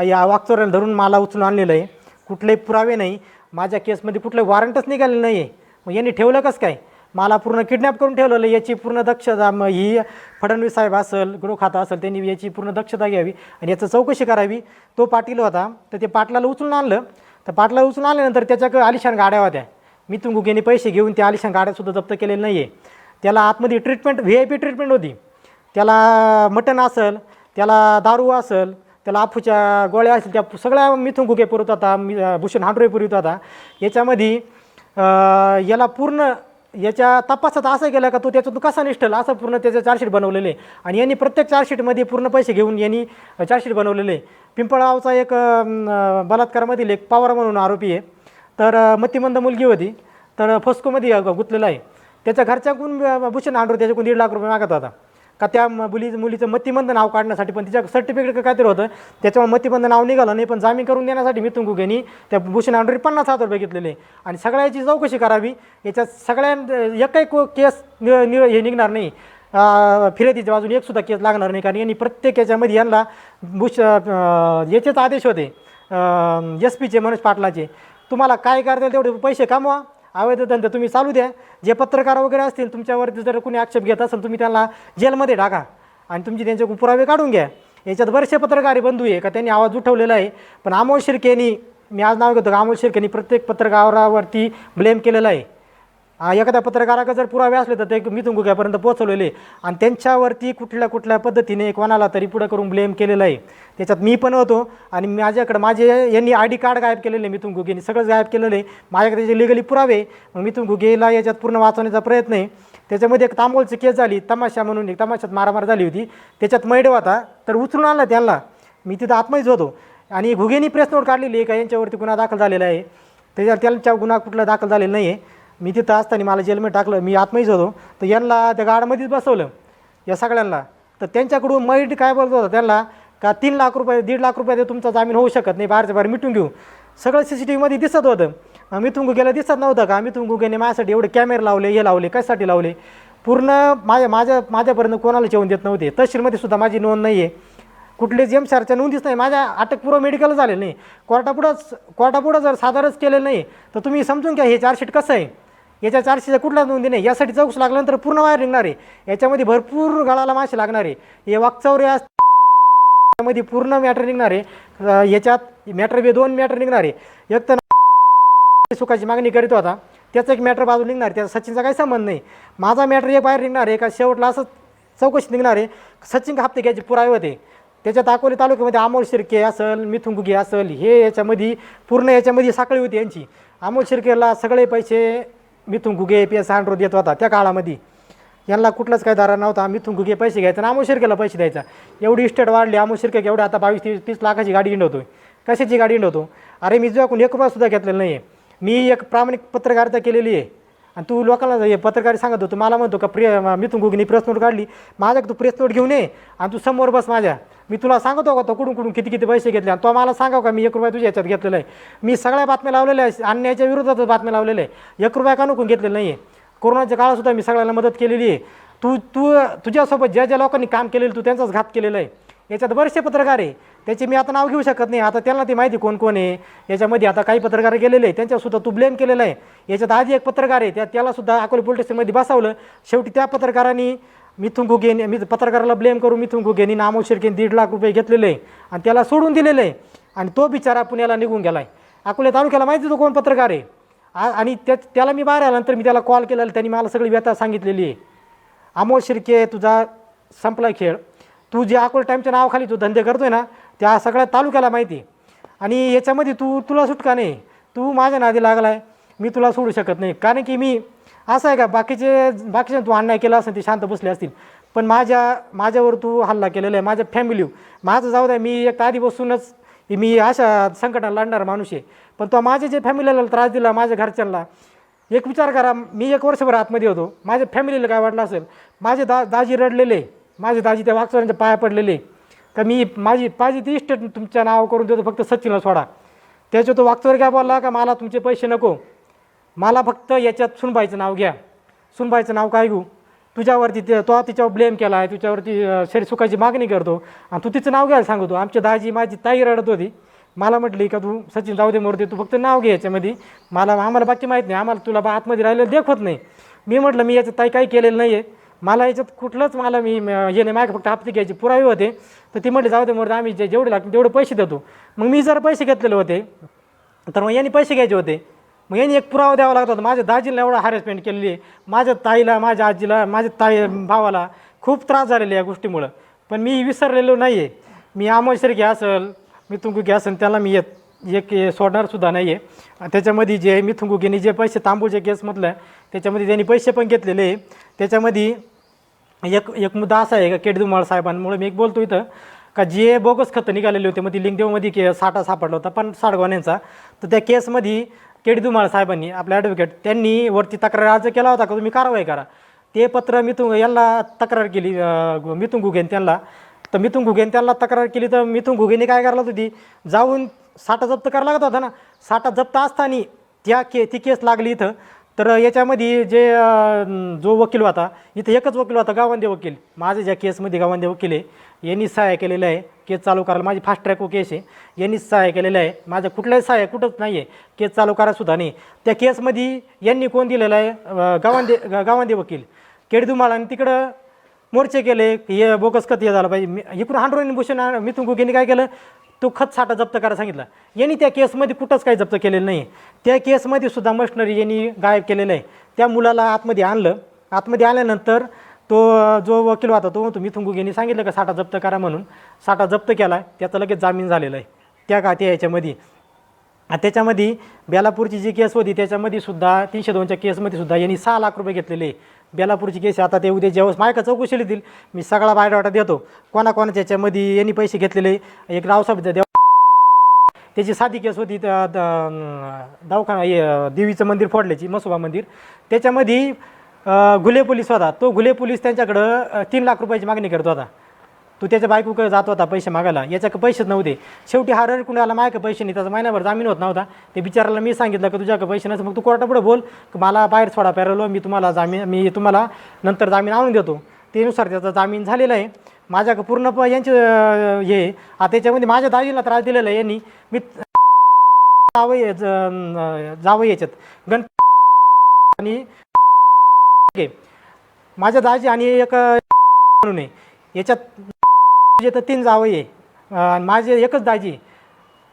Speaker 1: या वागचोऱ्याला धरून मला उचलून आणलेलं आहे. कुठले पुरावे नाही. माझ्या केसमध्ये कुठलं वॉरंटच निघालेलं नाही आहे. मग यांनी ठेवलं कसं काय मला पूर्ण किडनॅप करून ठेवलेलं. याची पूर्ण दक्षता ही फडणवीस साहेब असेल गृह खाता असेल त्यांनी याची पूर्ण दक्षता घ्यावी आणि याचं चौकशी करावी. तो पाटील होता तर ते पाटलाला उचलून आणलं. तर पाटलाला उचलून आणल्यानंतर त्याच्याकडे आलिशान गाड्या होत्या. मिथून घुगेने पैसे घेऊन त्या आलिशान गाड्यासुद्धा जप्त केलेल्या नाही आहे. त्याला आतमध्ये ट्रीटमेंट VIP ट्रीटमेंट होती. त्याला मटण असेल त्याला दारू असेल त्याला अफूच्या गोळ्या असतील त्या सगळ्या मिथून घुगे पुरवत होता. भूषण हांडोरे पुरवत होता. याच्यामध्ये याला पूर्ण याच्या तपासात असं केलं का तो त्याच्यातून कसा निष्ठल असं पूर्ण त्याचं चार्जशीट बनवलेले आणि यांनी प्रत्येक चार्जशीटमध्ये पूर्ण पैसे घेऊन यांनी चार्जशीट बनवलेले. पिंपळगावचा एक बलात्कारामधील एक पवार म्हणून आरोपी आहे. तर मतिमंद मुलगी होती तर फस्कोमध्ये गुंतलेला आहे. त्याच्या घरच्याकडून भूषण हांडोरे त्याच्याकडून 1.5 लाख रुपये मागत होता. का त्या मुलीचं मतिमंद नाव काढण्यासाठी, पण तिच्या सर्टिफिकेट काहीतरी होतं त्याच्यामुळे मतिमंद नाव निघालं नाही, पण जामीन करून देण्यासाठी मिथुन घुगेनी त्या भूषण आंडोरी 50,000 रुपये घेतलेले आणि सगळ्याची चौकशी करावी. याच्यात एकही केस हे निघणार नाही, फिर्यादीच्या बाजूने एकसुद्धा केस लागणार नाही, कारण यांनी प्रत्येक याच्यामध्ये यांना याचेच आदेश होते SP मनोज पाटलाचे, तुम्हाला काय करता येईल तेवढे पैसे कमवा, अवैध धंदे तुम्ही चालू द्या, जे पत्रकार वगैरे असतील तुमच्यावरती जर कोणी आक्षेप घेत असेल तुम्ही त्यांना जेलमध्ये टाका आणि तुमचे त्यांचे पुरावे काढून घ्या. याच्यात बरेचसे पत्रकारी बंधू आहे का त्यांनी आवाज उठवलेला आहे, पण अमोल शिर्केनी, मी आज नाव घेतो का, अमोल शिर्केनी प्रत्येक पत्रकारावरती ब्लेम केलेला आहे. एखाद्या पत्रकाराकडे जर पुरावे असले तर ते मिथुन घुग्यापर्यंत पोहोचवलेले आणि त्यांच्यावरती कुठल्या पद्धतीने कोणाला तरी पुढं करून ब्लेम केलेलं आहे. त्याच्यात मी पण होतो आणि माझे यांनी ID कार्ड गायब केलेले, मिथुन घुगेनी सगळंच गायब केलेलं आहे, माझ्याकडे त्याचे लिगली पुरावे. मग मिथुन घुगेला याच्यात पूर्ण वाचवण्याचा प्रयत्न आहे. त्याच्यामध्ये एक तांबोलची केस झाली, तमाशा म्हणून एक तमाशात मारामार झाली होती, त्याच्यात मैड होता तर उचलून आणला त्यांना, मी तिथं आत्महीच होतो आणि घुगेनी प्रेस नोट काढलेली आहे का यांच्यावरती गुन्हा दाखल झालेला आहे, त्यांच्या गुन्हा कुठला दाखल झालेला नाही आहे. मी तिथं असताना मला जेलमध्ये टाकलं, मी आत्महीच होतो, तर यांना त्या गार्डमध्येच बसवलं या सगळ्यांना. तर त्यांच्याकडून मैड काय बोलत होतं त्यांना का 3 लाख रुपये 1.5 लाख रुपये तुमचा जामीन होऊ शकत नाही, बाहेरच्या बाहेर मिटून घेऊ. सगळं CCTVमध्ये दिसत होतं. मिथुन घुगेला दिसत नव्हतं का, मिथुन घुगेने माझ्यासाठी एवढे कॅमेरे लावले, हे लावले, कशासाठी लावले, पूर्ण माझ्यापर्यंत कोणाला जेवण देत नव्हते. तहसीलमध्ये सुद्धा माझी नोंद नाही आहे, कुठलेच MSRच्या नोंदीच नाही, माझ्या अटकपूर्व मेडिकल झालेलं नाही, कोर्टापुढं जर सादरच केलेलं नाही तर तुम्ही समजून घ्या हे चार्जशीट कसं आहे. याच्या 400च्या कुठला नोंदी नाही, यासाठी चौकशी लागल्यानंतर पूर्ण बाहेर निघणार आहे, याच्यामध्ये भरपूर गळाला मासे लागणार आहे, हे वाकचौरे मध्ये पूर्ण मॅटर निघणार आहे. याच्यात मॅटर 2 मॅटर निघणार आहे. एक तर सुखाची मागणी करीत होता त्याचं एक मॅटर बाजू निघणार, त्याचा सचिनचा काही संबंध नाही. माझा मॅटर एक बाहेर निघणार आहे का शेवटला असं चौकशी निघणार आहे. सचिन हप्ते घ्यायचे पुरावे होते, त्याच्यात अकोले तालुक्यामध्ये अमोल शिर्के असेल, मिथुन घुगे असेल, हे याच्यामध्ये पूर्ण याच्यामध्ये साखळी होती यांची. अमोल शिर्केला सगळे पैसे मिथुन घुगे PS आंड्रो देत होता त्या काळामध्ये, यांना कुठलाच काही दारा नव्हता. मिथुन घुगे पैसे घ्यायचा आणि अमोल शिर्केला पैसे द्यायचा. एवढी इस्टेट वाढली, अमोल शिर्के एवढे आता 22-30 लाखाची गाडी हिंडवतोय. कशाची गाडी हिंडवतो, अरे मी तुझ्याकडून 1 रुपयासुद्धा घेतलेला नाही आहे, मी एक प्रामाणिक पत्रकारिता केलेली आहे आणि तू लोकांना हे पत्रकारी सांगत होतो, मला म्हणतो का मिथुन घुगेनी प्रेस नोट काढली, माझ्याकडे तू प्रेस नोट घेऊन ये आणि तू समोर बस माझ्या, मी तुला सांगतो का तो कुठून किती पैसे घेतले आणि तो मला सांगाव का मी 1 रुपया तुझ्या याच्यात घेतलेला आहे. मी सगळ्या बातम्या लावलेल्या आहे, अन्यायाच्या विरोधात बातम्या लावलेल्या आहे, 1 रुपया का नको घेतलेलं नाही आहे. कोरोनाच्या काळातसुद्धा मी सगळ्यांना मदत केलेली आहे. तुझ्यासोबत ज्या लोकांनी काम केलेलं तू त्यांचाच घात केलेला आहे. याच्यात बरेचसे पत्रकार आहे, त्याचे मी आता नाव घेऊ शकत नाही, आता त्यांना ती माहिती कोण आहे. याच्यामध्ये आता काही पत्रकार गेलेले आहे, त्यांच्यासुद्धा तू ब्लेम केलेला आहे. याच्यात आधी एक पत्रकार आहे त्यालासुद्धा अकोले पोलीस स्टेशनमध्ये बसवलं. शेवटी त्या पत्रकारांनी मिथुन घुगेने पत्रकाराला ब्लेम करून मिथुन घुगेनी अमोल शिर्केने 1.5 लाख रुपये घेतलेले आहे आणि त्याला सोडून दिलेलं आहे आणि तो बिचारा पुण्याला निघून गेला आहे. अकोले तालुक्याला माहिती तो कोण पत्रकार आहे आणि त्याला मी बाहेर आल्यानंतर मी त्याला कॉल केलेला, त्यांनी मला सगळी व्यथा सांगितलेली आहे. अमोल शिर्के तुझा संपला खेळ, तू जे अकोले टाईमच्या नावाखाली तू धंदे करतोय ना त्या सगळ्या तालुक्याला माहिती आणि याच्यामध्ये तुला सुटका नाही. तू माझ्या नादी लागला आहे, मी तुला सोडू शकत नाही. कारण की मी असं आहे का बाकीचे तू अन्याय केला असेल ते शांत बसले असतील, पण माझ्यावर तू हल्ला केलेला आहे, माझ्या फॅमिली माझं जाऊ द्या, मी एक आधीपासूनच मी अशा संकटाला लढणारा माणूस आहे, पण तो माझ्या जे फॅमिलीला त्रास दिला, माझ्या घरच्यांना एक विचार करा, मी 1 वर्षभर आतमध्ये होतो, माझ्या फॅमिलीला काय वाटलं असेल. माझे दाजी रडलेले, माझे दाजी त्या वागचौऱ्यांच्या पाया पडलेले का मी माझी ती इस्टेट तुमच्या नाव करून देतो, फक्त सचिनला सोडा. त्याच्या तो वागचौर काय बोलला का मला तुमचे पैसे नको, मला फक्त याच्यात सुनबाईचं नाव घ्या. सुनबाईचं नाव काय घेऊ, तुझ्यावरती तो तिच्यावर ब्लेम केला आहे, तुझ्यावरती शरीर सुखाची मागणी करतो आणि तू तिचं नाव घ्यायला सांगतो. आमची दाजी माझी ताई रडत होती, मला म्हटली का तू सचिन जाऊ दे मोरते, तू फक्त नाव घे याच्यामध्ये, आम्हाला बाकी माहीत नाही, आम्हाला तुला आतमध्ये राहिलेलं देखवत नाही. मी म्हटलं मी याच्यात ताई काही केलेलं नाही आहे, मला याच्यात कुठलंच मला मी हे नाही, माझ्या फक्त हप्ते घ्यायचे पुरावे होते. तर ती म्हटली जाऊ दे मोरते, आम्ही जेवढे लागतील तेवढे पैसे देतो. मग मी जर पैसे घेतलेले होते तर मग यांनी पैसे घ्यायचे होते, मग यांनी एक पुरावा द्यावा लागत होता. माझ्या दाजीला एवढा हॅरेसमेंट केलेली आहे, माझ्या ताईला, माझ्या आजीला, माझ्या भावाला खूप त्रास झालेला या गोष्टीमुळं, पण मी विसरलेलो नाही आहे. मी अमोल शिर्के असेल, मिथुन घुगे असेल, त्याला मी एक सोडणारसुद्धा नाही आहे. त्याच्यामध्ये जे मिथुन घुगेने जे पैसे तांबूच्या केसमधलं त्याच्यामध्ये त्यांनी पैसे पण घेतलेले आहे. त्याच्यामध्ये एक मुद्दा असा आहे का केडीधुमाळ साहेबांमुळे मी एक बोलतो इथं का जे बोगस खतं निघालेले होते, मग ती लिंगदेवमध्ये साठा सापडला होता 50-60 गोण्यांचा. तर त्या केसमध्ये केडीधुमाळ साहेबांनी आपल्या ॲडव्होकेट त्यांनी वरती तक्रार अर्ज केला होता का तुम्ही कारवाई करा. ते पत्र मिथुन यांना तक्रार केली, मिथुन घुगेन त्यांना. तर मिथुन घुगेन त्यांना तक्रार केली तर मिथुन घुगेने काय करायला होती, जाऊन साठा जप्त करायला लागत होता ना. साठा जप्त असताना ती केस लागली इथं. तर याच्यामध्ये जो वकील होता, इथं एकच वकील होता, गावंदे वकील. माझ्या ज्या केसमध्ये गावंदे वकील आहे, यांनी सहाय्य केलेलं आहे केस चालू करायला. माझी फास्ट ट्रॅक केस आहे, यांनीच सहाय्य केलेलं आहे. माझ्या कुठलाही सहाय्य कुठंच नाही आहे, केस चालू करायसुद्धा नाही. त्या केसमध्ये यांनी कोण दिलेलं आहे, गावंदे वकील केडदुमाळ. आणि तिकडं मोर्चे केले की हे बोगस खत हे झालं पाहिजे. इकडून हांडरोनी भूषण मिथुन घुगेने काय केलं, तो खत साठा जप्त करायला सांगितला. यांनी त्या केसमध्ये कुठंच काही जप्त केलेलं नाही. त्या केसमध्ये सुद्धा मशिनरी यांनी गायब केलेलं आहे. त्या मुलाला आतमध्ये आणलं. आतमध्ये आल्यानंतर तो जो वकील होता तो म्हणतो मिथुन घुगेने सांगितलं का साठा जप्त करा म्हणून. साठा जप्त केला, त्याचा लगेच जामीन झालेला आहे त्या याच्यामध्ये. त्याच्यामध्ये बेलापूरची जी केस होती त्याच्यामध्ये सुद्धा 302च्या केसमध्ये सुद्धा यांनी 6 लाख रुपये घेतलेले. बेलापूरची केस आता ते उद्या जेव्हा मायका चौकशीला देतील मी सगळा बायोडाटा देतो कोणाकोणाच्या याच्यामध्ये यांनी पैसे घेतलेले. एक रावसाहेब त्याची साधी केस होती, दवाखाना देवीचं मंदिर फोडल्याची, मसोबा मंदिर. त्याच्यामध्ये घुले पोलीस होता. तो घुले पोलीस त्यांच्याकडं 3 लाख रुपयाची मागणी करत होता. तो त्याच्या बायकोकडे जात होता पैसे मागायला, याच्याकडे पैसेच नव्हते. शेवटी हा रडकुंडाला माझ्याकडे पैसे नाही, त्याचा महिनाभर जामीन होत नव्हता. ते बिचाराला मी सांगितलं की तुझ्याकडे पैसे नसतं मग तू कोर्टापुढे बोल की मला बाहेर सोडा पॅरलो, मी तुम्हाला नंतर जामीन आणून देतो. त्यानुसार त्याचा जामीन झालेला आहे. माझ्याकडे पूर्ण यांचे हे त्याच्यामध्ये माझ्या दाजीला त्रास दिलेला आहे यांनी. मी जावं याच्यात आणि माझ्या दाजी आणि एक म्हणून आहे याच्यात तर 3 जावई आहे. माझे एकच दाजी.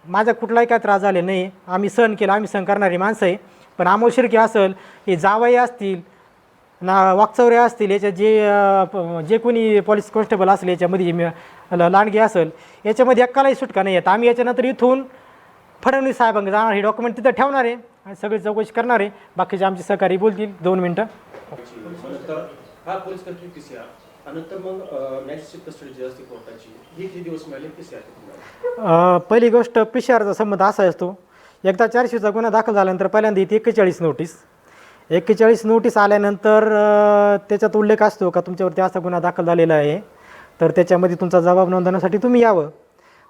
Speaker 1: माझा कुठलाही काय त्रास झाले नाही. आम्ही सहन केलं, आम्ही सहन करणारी माणसं आहे. पण अमोल शिर्के असेल, हे जावई असतील ना, वाकचौरे असतील, याच्यात जे कोणी पोलीस कॉन्स्टेबल असेल, याच्यामध्ये लांडगे असेल, याच्यामध्ये एकालाही सुटका नाही आहेत. आम्ही याच्यानंतर इथून फडणवीस साहेबांकडे जाणार, हे डॉक्युमेंट तिथं ठेवणार आहे आणि सगळी चौकशी करणार आहे. बाकीचे आमचे सहकारी बोलतील 2 मिनटं.
Speaker 3: हा पोलीस कस्टडी PCR नंतर मग मॅजिस्ट्रेट कस्टडी जी असते कोर्टाची, ही किती दिवस मिळाले PCR?
Speaker 1: पहिली गोष्ट PCRचा संबंध असा असतो, एकदा 400चा गुन्हा दाखल झाल्यानंतर पहिल्यांदा येते 41 नोटीस. 41 नोटीस आल्यानंतर त्याच्यात उल्लेख असतो का तुमच्यावरती असा गुन्हा दाखल झालेला आहे, तर त्याच्यामध्ये तुमचा जबाब नोंदवण्यासाठी तुम्ही यावं.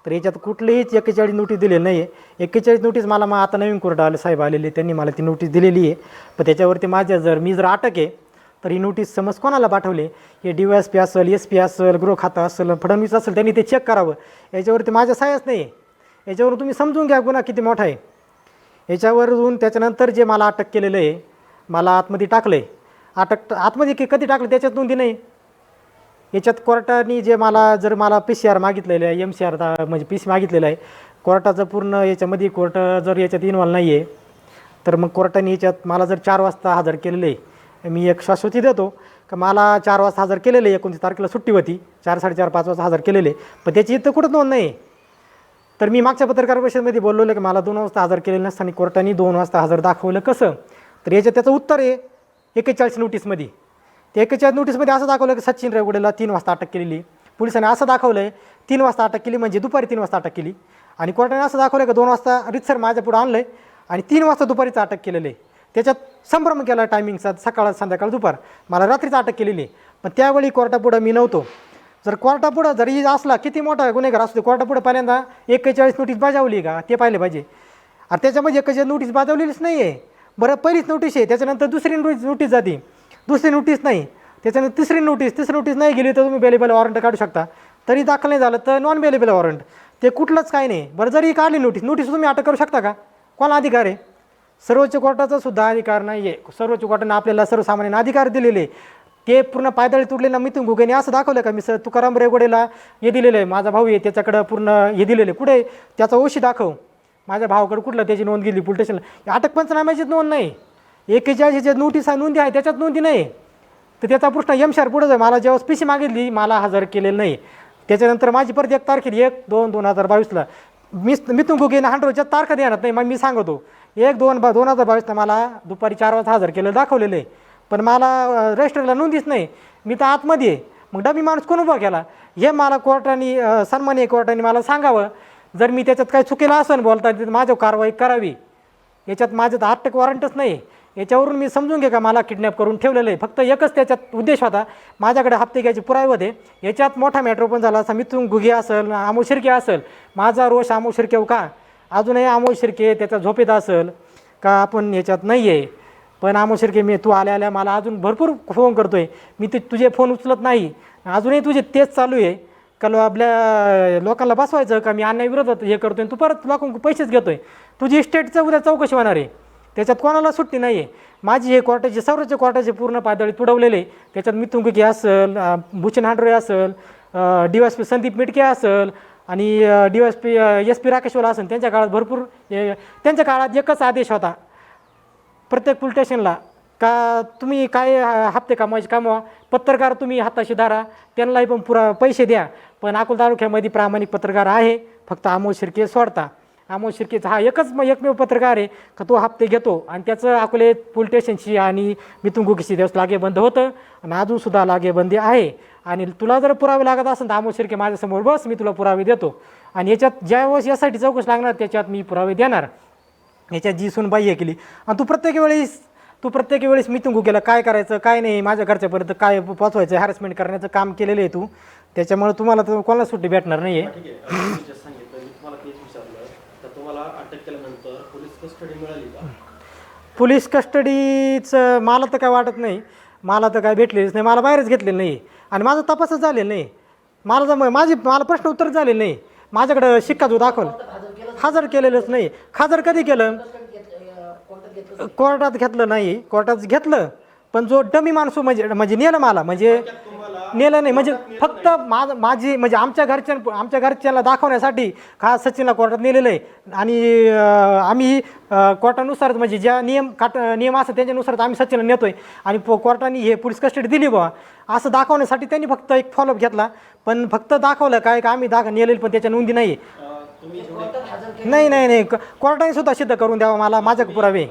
Speaker 1: तर याच्यात कुठलीच 41 नोटीस दिलेली नाही आहे. 41 नोटीस मला आता नवीन कोर्ट आले साहेब आलेले, त्यांनी मला ती नोटीस दिलेली आहे. पण त्याच्यावरती मी जर अटक आहे तर ही नोटीस समज कोणाला पाठवले, हे DYSP असेल, SP असेल, गृह खाता असेल, फडणवीस असेल, त्यांनी ते चेक करावं. याच्यावरती माझ्या साह्यच नाही आहे. याच्यावरून तुम्ही समजून घ्या गुन्हा किती मोठा आहे. याच्यावरून त्याच्यानंतर जे मला अटक केलेलं आहे, मला आतमध्ये टाकलं आहे. आतमध्ये कधी टाकलं त्याच्यात नोंदी नाही. याच्यात कोर्टाने जे मला PCR मागितलेलं आहे, MCR म्हणजे PC मागितलेलं आहे, कोर्टाचं पूर्ण याच्यामध्ये कोर्ट जर याच्यात इन्व्हॉल्व नाही आहे तर मग कोर्टाने याच्यात मला जर 4 वाजता हजर केलेलं आहे, मी एक शाश्वती देतो का मला 4 वाजता हजर केलेले, 29 तारखेला सुट्टी होती, 4, 4:30, 5 वाजता हजर केलेले, पण त्याची इथं कुठं नोंद नाही. तर मी मागच्या पत्रकार परिषदेमध्ये बोललो की मला 2 वाजता हजर केलेलं नसताना कोर्टाने 2 वाजता हजर दाखवलं कसं. तर याच्यात त्याचं उत्तर आहे 41 नोटीसमध्ये. ते 41 नोटीसमध्ये असं दाखवलं की सचिन रेवगुडेला 3 वाजता अटक केलेली. पोलिसांनी असं दाखवलं आहे 3 वाजता अटक केली म्हणजे दुपारी 3 वाजता अटक केली. आणि कोर्टाने असं दाखवलं की 2 वाजता रितसर माझ्या पुढं आणलं आहे आणि 3 वाजता दुपारीचं अटक केलेलं आहे. त्याच्यात संभ्रम केला टायमिंगचा, सकाळ संध्याकाळ दुपार, मला रात्रीच अटक केलेली आहे. पण त्यावेळी कोर्टापुढं मी नव्हतो. जर कोर्टापुढं जरी असला किती मोठा गुन्हेगार असतो, कोर्टापुढं पहिल्यांदा 41 नोटीस बजावली का ते पाहिले पाहिजे. आणि त्याच्यामध्ये 41 नोटीस बजावलेलीच नाही आहे. बरं पहिलीच नोटीस आहे, त्याच्यानंतर दुसरी नोटीस जाते, दुसरी नोटीस नाही, त्याच्यानंतर तिसरी नोटीस नाही गेली तर तुम्ही बेलेबल वॉरंट काढू शकता. तरी दाखल नाही झालं तर नॉन बेलेबल वॉरंट, ते कुठलंच काही नाही. बरं जरी काढली नोटीस तुम्ही अटक करू शकता का? कोणाला अधिकार आहे? सर्वोच्च कोर्टाचा सुद्धा अधिकार नाही आहे. सर्वोच्च कोर्टाने आपल्याला सर्वसामान्यांना अधिकार दिलेले. ते पूर्ण पायदळी तुटलेला मिथुन घुगेने असं दाखवलं का मी तुकाराम रेवगुडेला हे दिलेलं आहे, माझा भाऊ आहे त्याच्याकडं पूर्ण हे दिलेलं आहे, कुठे त्याचा ओशी दाखव. माझ्या भावाकडे कुठलं त्याची नोंद गेली पोलीस स्टेशनला, अटक पंचनाम्याचीच नोंद नाही. 41 नोटीस नोंदी आहे त्याच्यात नोंदी नाही. तर त्याचा प्रश्न MCR पुढे जाईल. मला जेव्हा PC मागितली मला हजर केलेलं नाही. त्याच्यानंतर माझी परत 1 तारखेला 1/2/2022ला मिथुन घुगेने हांडरोच्या तारखा देणार नाही. मग मी सांगतो 1/2/2022ला मला दुपारी 4 वाजता हजर केलं दाखवलेलं आहे, पण मला रजिस्टरला नोंदीच नाही. मी तर आतमध्ये आहे. मग डबी माणूस कोण उभा केला हे मला कोर्टाने सन्माननीय कोर्टाने मला सांगावं. जर मी त्याच्यात काही चुकीला असेल बोलता माझ्यावर कारवाई करावी. याच्यात माझं तर अटक वॉरंटच नाही. याच्यावरून मी समजून घे का मला किडनॅप करून ठेवलेलं आहे. फक्त एकच त्याच्यात उद्देश होता, माझ्याकडे हप्ते घ्यायचे पुरावे होते. याच्यात मोठा मॅटर पण झाला असा, मिथून घुगे असेल, अमोल शिर्के असेल, माझा रोष अमोल शिर्के का अजूनही अमोल शिर्के त्याचा झोपेत असेल का आपण याच्यात नाही आहे. पण अमोल शिर्के मी तू आल्या मला अजून भरपूर फोन करतो आहे, मी ते तुझे फोन उचलत नाही. अजूनही तुझे तेच चालू आहे का आपल्या लोकांना बसवायचं का मी अन्यायविरोधात हे करतो आहे, तू परत लोकांकडून पैसेच घेतो आहे. तुझी इस्टेटचं उद्या चौकशी होणार आहे, त्याच्यात कोणाला सुट्टी नाही आहे. माझी हे कोर्टाचे सर्वोच्च कोर्टाचे पूर्ण पातळी तुडवलेले, त्याच्यात मिथुन घुगे असेल, भूषण हांडोरे असेल, DSP संदीप मिटके असेल आणि DSP SP राकेशवाला असेल. त्यांच्या काळात भरपूर त्यांच्या काळात एकच आदेश होता प्रत्येक पोलीस स्टेशनला का तुम्ही काय हप्ते कमवा, पत्रकार तुम्ही हाताशी धरा, त्यांनाही पण पैसे द्या. पण अकोला तालुक्यामध्ये प्रामाणिक पत्रकार आहे, फक्त अमोल शिर्के सोडता. अमोल शिर्केचा हा एकमेव पत्रकार आहे का तो हप्ते घेतो आणि त्याचं अकोले पोलीस स्टेशनशी आणि मिथुन घुगेशी दिवस लागेबंद होतं आणि अजूनसुद्धा लागेबंदी आहे. आणि तुला जर पुरावे लागत असेल तर अमोल शिर्के माझ्यासमोर बस, मी तुला पुरावे देतो. आणि याच्यात ज्यावेळेस यासाठी चौकशी लागणार त्याच्यात मी पुरावे देणार. याच्यात जी सुनबाई हे केली आणि तू प्रत्येक वेळेस मिथुन घुगेला काय करायचं काय नाही, माझ्या घरच्यापर्यंत काय पोचवायचं, हॅरेसमेंट करण्याचं काम केलेलं आहे तू. त्याच्यामुळे तुम्हाला तर कोणाला सुट्टी भेटणार नाही आहे.
Speaker 3: ठीक आहे, तुम्ही जे सांगितलं मी तुम्हाला तेच विचारलं, तर तुम्हाला अटक केल्यानंतर पोलीस कस्टडी मिळाली का?
Speaker 1: पोलीस कस्टडीचं मला तर काय वाटत नाही, मला तर काय भेटलेलंच नाही, मला बाहेरच घेतलेलं नाही आणि माझा तपासच झालेला नाही. मला प्रश्न उत्तर झालेलं नाही. माझ्याकडं शिक्का जो दाखवला हजर केलेलंच नाही. हजर कधी केलं? कोर्टात घेतलं नाही, कोर्टात घेतलं पण जो डमी माणूस म्हणजे नेलं मला, म्हणजे नेलं नाही म्हणजे फक्त माझी म्हणजे आमच्या घरच्यांना दाखवण्यासाठी हा सचिनला कोर्टात नेलेलं आहे. आणि आम्ही कोर्टानुसार म्हणजे ज्या नियम असतात त्याच्यानुसारच आम्ही सचिनला नेतोय आणि कोर्टाने हे पोलीस कस्टडी दिली बा असं दाखवण्यासाठी त्यांनी फक्त एक फॉलोअप घेतला. पण फक्त दाखवलं काय का आम्ही नेलेलं पण त्याच्या नोंदी नाही. नाही कोर्टाने सुद्धा सिद्ध करून द्यावा मला माझ्या पुरावे.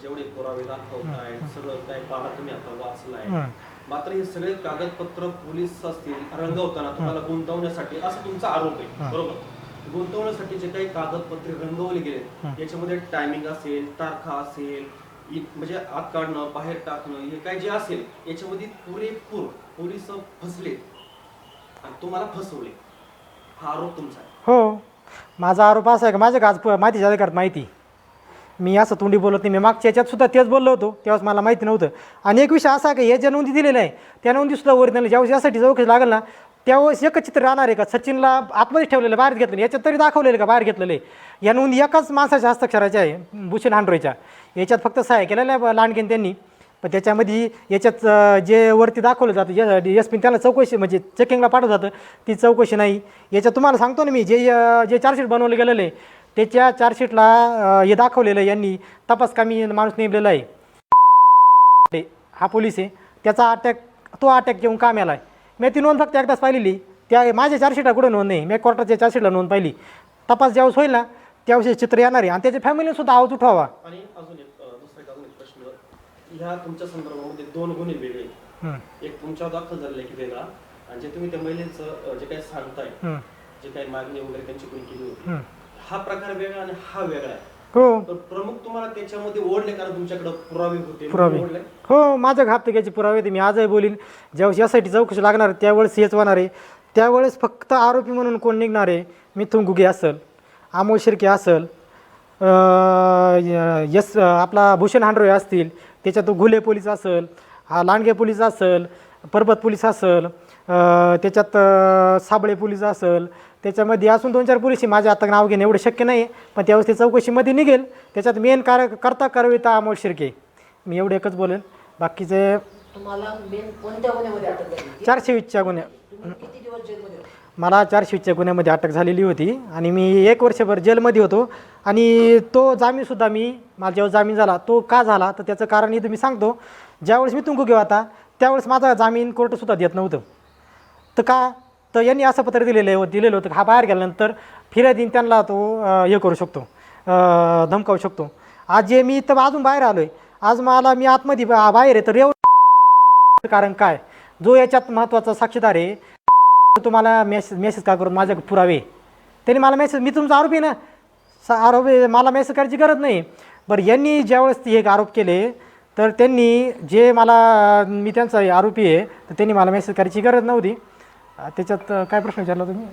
Speaker 3: जेवढे पुरावे दाखवताय सगळं काय पाहा तुम्ही आता वाचलाय, मात्र हे सगळे कागदपत्र पोलीस असतील रंगवताना तुम्हाला गुंतवण्यासाठी असं तुमचा आरोप आहे बरोबर. गुंतवण्यासाठी जे काही कागदपत्रे रंगवले गेले याच्यामध्ये टायमिंग असेल, तारखा असेल, म्हणजे आत काढणं बाहेर टाकणं हे काय जे असेल याच्यामध्ये पुरेपूर पोलीस फसले आणि तुम्हाला फसवले, हा आरोप तुमचा आहे.
Speaker 1: हो, माझा आरोप असा आहे का माझ्या आज माहितीच्या अधिकारात माहिती, मी असं तोंडी बोलत नाही. मी मागच्या याच्यात सुद्धा तेच बोललो होतो, तेव्हाच मला माहिती नव्हतं. आणि एक विषय असा आहे की हे ज्या नोंदी दिलेल्या आहे त्या नोंदीसुद्धा ओरिजिनल ज्यावेळेस यासाठी चौकशी लागेल ना त्यावेळेस एकच चित्र राहणार आहे का सचिनला आतमध्ये ठेवलेलं बाहेर घेतलेलं, याच्यात तरी दाखवलेलं का बाहेर घेतलेलं आहे. या नोंदी एकाच माणसाच्या हस्ताक्षराच्या आहे, भूषण हांडोरेच्या. याच्यात फक्त सहाय्य केलेलं आहे लांडगेन त्यांनी, पण त्याच्यामध्ये याच्यात जे वरती दाखवलं जातं SP त्याला चौकशी म्हणजे चेकिंगला पाठवलं जातं ती चौकशी नाही. याच्यात तुम्हाला सांगतो ना मी जे चार्जशीट बनवलं गेलेलं आहे त्याच्या चार्जशीटला हे दाखवलेलं यांनी तपासकामी माणूस नेमलेला आहे, हा पोलीस आहे, त्याचा अटॅक घेऊन काम आला आहे. मी ती नोंद फक्त एकदाच पाहिलेली, त्या माझ्या चार्जशीटला कुठं नोंद नाही, मी कोर्टाच्या चार्जशीटला नोंद पाहिली. तपास ज्यावेळेस होईल ना त्यावेळेस चित्र येणार आहे आणि त्याच्या फॅमिलीने सुद्धा आवाज उठवावा.
Speaker 3: आणि अजून एक प्रश्न, ह्या तुमच्या संदर्भामध्ये 2 गुन्हे वेगळे, एक तुमच्यावर दाखल झालेला एक वेगळा आणि जे तुम्ही त्या महिलेचं जे काही सांगताय जे काही मागणी वगैरे त्यांची कोणी केली होती हा प्रकार वेगळा आणि हा वेगळा आहे.
Speaker 1: हो,
Speaker 3: तर प्रमुख तुम्हाला त्याच्यामध्ये ओढले कारण तुमच्याकडे पुरावे होते.
Speaker 1: पुरावे हो, माझ्या हप्ते घ्यायचे पुरावे ते मी आजही बोलीन. ज्यावेळेस यासाठी चौकशी लागणार त्यावेळेस हेच होणार आहे. त्यावेळेस फक्त आरोपी म्हणून कोण निघणार आहे? मिथुन घुगे असेल, अमोल शिर्के असेल, आपला भूषण हांडोरे असतील, त्याच्यात घुले पोलीस असेल, हा लांडगे पोलीस असेल, परबत पोलीस असेल, त्याच्यात साबळे पोलीस असेल, त्याच्यामध्ये असून 2-4 पोलिसी माझ्या आता नाव घेणं एवढं शक्य नाही. पण त्यावेळेस ते चौकशीमध्ये निघेल. त्याच्यात मेन करता करविता अमोल शिर्के, मी एवढं एकच बोलेन. बाकीचे
Speaker 4: तुम्हाला मेन कोणत्या गुन्ह्यामध्ये अटक झाली?
Speaker 1: 420च्या गुन्ह्या.
Speaker 4: किती दिवस जेलमध्ये?
Speaker 1: मला 420च्या गुन्ह्यामध्ये अटक झालेली होती आणि मी 1 वर्षभर जेलमध्ये होतो. आणि तो जामीनसुद्धा मला जेव्हा जामीन झाला तो का झाला तर त्याचं कारण इथं मी सांगतो. ज्यावेळेस मी तुंगू घेऊ आता त्यावेळेस माझा जामीन कोर्टसुद्धा देत नव्हतं. तर का तर यांनी असं पत्र दिलेलं होतं हा बाहेर गेल्यानंतर फिर्याद देईन त्यांना तो हे करू शकतो, धमकावू शकतो. आज जे मी इथं अजून बाहेर आलो आहे, आज मी आतमध्ये बाहेर आहे तर कारण काय जो याच्यात महत्त्वाचा साक्षीदार आहे तुम्हाला मेसेज का करून माझ्या पुरावे त्यांनी मला मी तुमचा आरोपी ना आरोपी मला मेसेज करायची गरज नाही. बरं, यांनी ज्यावेळेस हे आरोप केले तर त्यांनी जे मला मी त्यांचा आरोपी आहे तर त्यांनी मला मेसेज करायची गरज नव्हती. त्याच्यात काय प्रश्न विचारला तुम्ही?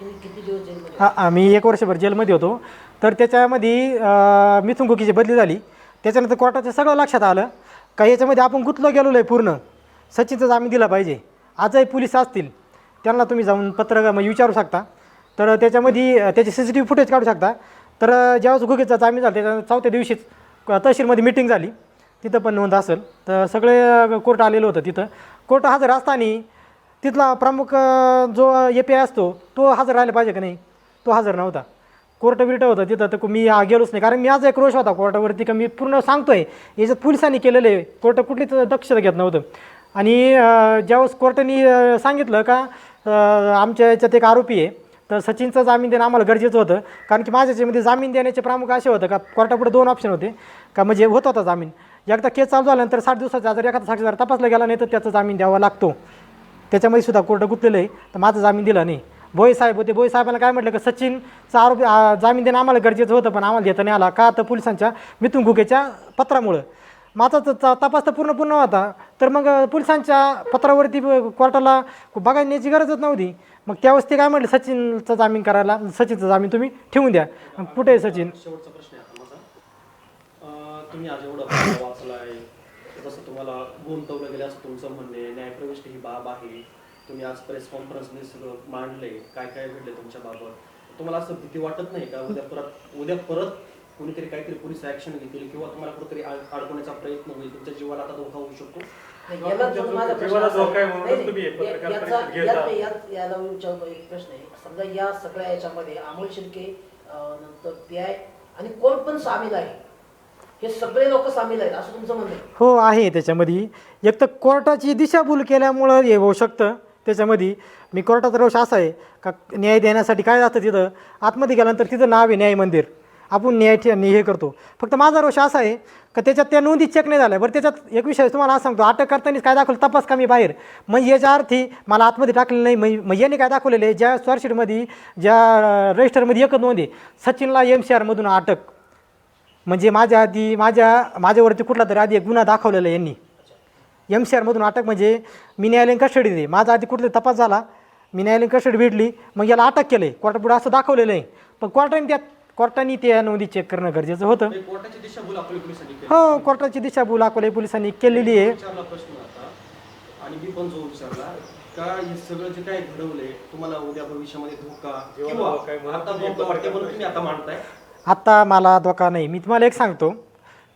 Speaker 4: तुम्ही किती दिवस जेलमध्ये
Speaker 1: हां, मी 1 वर्षभर जेलमध्ये होतो. तर त्याच्यामध्ये मिथुन गुकीची बदली झाली. त्याच्यानंतर कोर्टाचं सगळं लक्षात आलं का याच्यामध्ये आपण गुंतलो गेलेलो आहे पूर्ण. सचिनचा जामीन दिला पाहिजे. आजही पोलीस असतील त्यांना तुम्ही जाऊन पत्र विचारू शकता. तर त्याच्यामध्ये त्याचे CCTV फुटेज काढू शकता. तर ज्यावेळेस गुकीचा जामीन झाला त्याच्या 4थ्या दिवशीच तहसीलमध्ये मिटिंग झाली. तिथं पण नोंद असेल तर सगळे कोर्ट आलेलं होतं. तिथं कोर्ट हजर असताना तिथला प्रमुख जो API असतो तो हजर राहिला पाहिजे का नाही, तो हजर नव्हता. कोर्ट बिर्ट होतं तिथं. तर मी गेलोच नाही कारण मी आज एक रोष होता कोर्टावरती का मी पूर्ण सांगतोय याच्यात पोलिसांनी केलेलं आहे. कोर्ट कुठलीच दक्षता घेत नव्हतं. आणि ज्यावेळेस कोर्टाने सांगितलं का आमच्या याच्यात एक आरोपी आहे तर सचिनचा जामीन देणं आम्हाला गरजेचं होतं. कारण की माझ्या याच्यामध्ये जामीन देण्याचे प्रामुख असे होतं का कोर्टापुढे 2 ऑप्शन होते का म्हणजे होत होता जामीन. एकदा केस चालू झाल्यानंतर 60 दिवसाचा जर एखादा साक्षीदार तपासला गेला नाही तर त्याचा जामीन द्यावा लागतो. त्याच्यामध्ये सुद्धा कोर्ट गुंतलेलं आहे. तर माझा जामीन दिला नाही. भोये साहेब होते. भोये साहेबांना काय म्हटलं का सचिनचा आरोप जामीन देणं आम्हाला गरजेचं होतं पण आम्हाला देता नाही आला का तर पोलिसांच्या मिथुन गुकेच्या पत्रामुळं. माझा तपास तर पूर्ण होता. तर मग पोलिसांच्या पत्रावरती कोर्टाला बघायची गरजच नव्हती. मग त्यावेळेस ते काय म्हटलं सचिनचा जामीन करायला, सचिनचा जामीन तुम्ही ठेवून द्या. कुठे आहे सचिन?
Speaker 3: शेवटचा प्रश्न आहे आता माझा. तुम्ही आज एवढं वाचलाय, जसं तुम्हाला गुंतवलं गेलं असं तुमचं म्हणणे, न्यायप्रविष्ट ही बाब आहे. तुम्ही आज प्रेस कॉन्फरन्सने सगळं मांडले, काय काय घडले तुमच्या बाबत. तुम्हाला असं भीती वाटत नाही का उद्या परत कोणीतरी काहीतरी पोलीस ऍक्शन घेतील किंवा तुम्हाला कुठेतरी अडकवण्याचा प्रयत्न होईल, तुमच्या जीवाला आता धोका होऊ शकतो?
Speaker 4: याला जो माझा प्रश्न
Speaker 5: जीवाला
Speaker 4: असा-
Speaker 5: धोका आहे म्हणूनच
Speaker 4: नाही,
Speaker 5: तुम्ही हे
Speaker 4: नाही,
Speaker 5: पत्रकार
Speaker 4: याचा-
Speaker 5: परिषद घेता.
Speaker 4: याला विचारतो एक प्रश्न आहे. समजा या सगळ्या याच्यामध्ये अमोल शिर्के नंतर PI आणि कोण पण सामील आहे, हे सगळे लोक सामील आहेत असं तुमचं म्हणणं आहे?
Speaker 1: हो आहे. त्याच्यामध्ये एक तर कोर्टाची दिशाभूल केल्यामुळं हे होऊ शकतं. त्याच्यामध्ये मी कोर्टाचा रोष असा आहे का न्याय देण्यासाठी काय जातं तिथं आतमध्ये गेल्यानंतर तिथं नाव आहे न्याय मंदिर, आपण हे करतो. फक्त माझा रोष असा आहे का त्याच्यात त्या नोंदी चेक नाही झाल्या. बरं, त्याच्यात एक विषय तुम्हाला असं सांगतो, अटक करतानाच काय दाखवलं तपास कमी बाहेर, म्हणजे याच्या अर्थी मला आतमध्ये टाकलेलं नाही. मग याने काय दाखवलेलं आहे ज्या चार्जशीटमध्ये ज्या रजिस्टरमध्ये एकच नोंद आहे सचिनला MCR मधून अटक, म्हणजे माझ्यावरती कुठला तरी आधी एक गुन्हा दाखवलेला आहे यांनी. MCR मधून अटक म्हणजे मी न्यायालयीन कस्टडी दे, माझा आधी कुठला तपास झाला, मी न्यायालयीन कस्टडी भेटली, मग याला अटक केलं आहे. कोर्टापुढे असं दाखवलेलं आहे. पण कोर्टाने त्या नोंदी चेक करणं गरजेचं होतं.
Speaker 3: कोर्टाची दिशाभूल आपल्या पोलिसांनी केली.
Speaker 1: हो, कोर्टाची दिशाभूल अकोले पोलिसांनी केलेली आहे.
Speaker 3: विचारला प्रश्न आता आणि मी पण जो विचारला का हे सगळं जे काय घडवलंय तुम्हाला उद्या भविष्यामध्ये धोका किंवा आता धोका वाटते म्हणून तुम्ही आता मांडताय?
Speaker 1: आत्ता मला धोका नाही. मी तुम्हाला एक सांगतो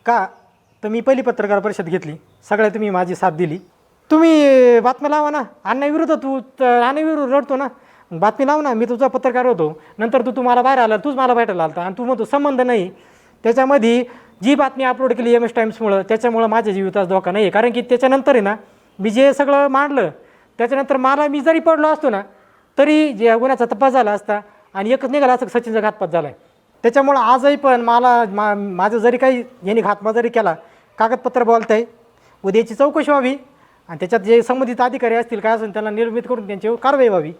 Speaker 1: का, तर मी पहिली पत्रकार परिषद घेतली, सगळ्या तुम्ही माझी साथ दिली. तुम्ही बातम्या लावा ना. अन्यायविरुद्ध अन्यायविरुद्ध रडतो ना, बातमी लाव ना. मी तुझा पत्रकार होतो, नंतर तू मला बाहेर आला, तूच मला भेटायला आलता आणि तू म्हणतो संबंध नाही. त्याच्यामध्ये जी बातमी अपलोड केली MS टाइम्समुळं त्याच्यामुळं माझ्या जीवितास धोका नाही आहे. कारण की त्याच्यानंतर आहे ना मी जे सगळं मांडलं त्याच्यानंतर मी जरी पडलो असतो ना तरी जे गुन्ह्याचा तपास झाला असता आणि एकच निघाला असं सचिनचा घातपात झाला आहे. त्याच्यामुळं आजही पण माझं जरी काही यांनी घातपात जरी केला, कागदपत्र बोलत आहे, उद्याची चौकशी व्हावी आणि त्याच्यात जे संबंधित अधिकारी असतील काय असेल त्यांना निर्मित करून त्यांच्यावर कारवाई व्हावी.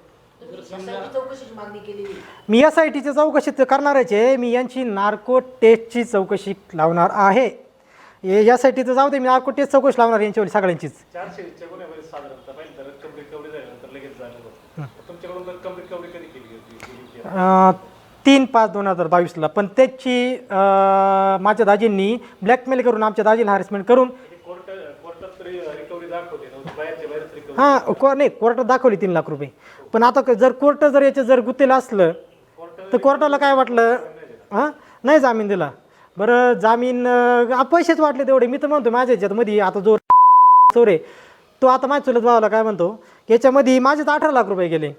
Speaker 4: चौकशीची मागणी केलेली.
Speaker 1: मी SITची चौकशी करणारच आहे. मी यांची नार्को टेस्टची चौकशी लावणार आहे. SITचं जाऊ दे, मी नार्को टेस्ट चौकशी लावणार यांच्यावर सगळ्यांचीच.
Speaker 5: 400 गुन्ह्यामध्ये साधारणतः पाहिजे तर रक्कम रिकव्हरी झाल्यानंतर लगेच झालं होतं. तुमच्याकडून रक्कम रिकव्हरी कधी केली होती?
Speaker 1: 3/5/2022ला. पण त्याची माझ्या दाजींनी ब्लॅकमेल करून आमच्या दाजीला हॅरेसमेंट करून
Speaker 5: कोर्टात तरी रिकव्हरी दाखवते नव्हती, बाहेरच्या बाहेरच रिकव्हरी.
Speaker 1: हां नाही, कोर्टात दाखवली 3 लाख रुपये. पण आता जर कोर्ट जर याचे जर गुत्तेलं असलं तर कोर्टाला काय वाटलं नाही जामीन दिला. बरं, जामीन पैसेच वाटले तेवढे. मी तर म्हणतो माझ्या ह्याच्यामध्ये आता जो चोरे तो आता माझ्या चुलत भावाला काय म्हणतो की याच्यामध्ये माझेच 18 लाख रुपये गेले.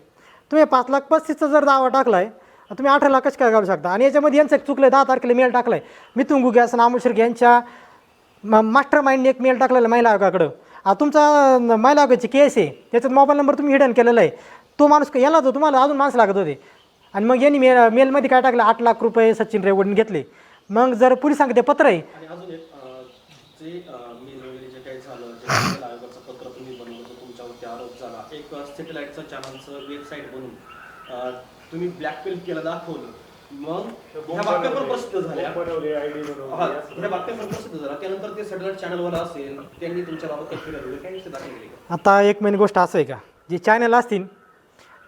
Speaker 1: तुम्ही 5,35,000चा जर दावा टाकलाय तुम्ही 18 लाख कसे काय घालू शकता? आणि याच्यामध्ये यांचं चुकलं 10 तारखेला मेल टाकलाय. मिथुन गुगे असं अमोल शिर्के यांच्या मास्टर माइंडने एक मेल टाकलेला महिला आयोगाकडं. तुमचा महिला आयोगाची केस आहे, त्याच्यात मोबाईल नंबर तुम्ही हिडन केलेला आहे. तो माणूस याला जो तुम्हाला अजून माणसं लागत होते आणि मग यांनी मेलमध्ये काय टाकलं 8 लाख रुपये सचिन रेवडून घेतले. मग जर पोलिसांकडे ते पत्र आहे.
Speaker 3: आणि अजून एक जे मी जे काही झालं जे आयोगाचं पत्र तुम्ही बनवलं तुमच्यावरती आरोप झाला, एक सॅटेलाइटचं चॅनलचं वेबसाईट बनवून तुम्ही ब्लॅकमेल केलं दाखवलं, मग ह्या बातम्या पण प्रसिद्ध झाल्या.
Speaker 5: बनवले आयडी
Speaker 3: हा,
Speaker 5: बनवली
Speaker 3: ह्या बातम्या पण प्रसिद्ध झाल्या. त्यानंतर ते सॅटेलाइट चॅनलवाला असेल त्यांनी तुमच्या बाबत काही फिरवलं काय विषय दाखल केली का?
Speaker 1: आता एक मेन गोष्ट असं आहे का, जे चॅनल असतील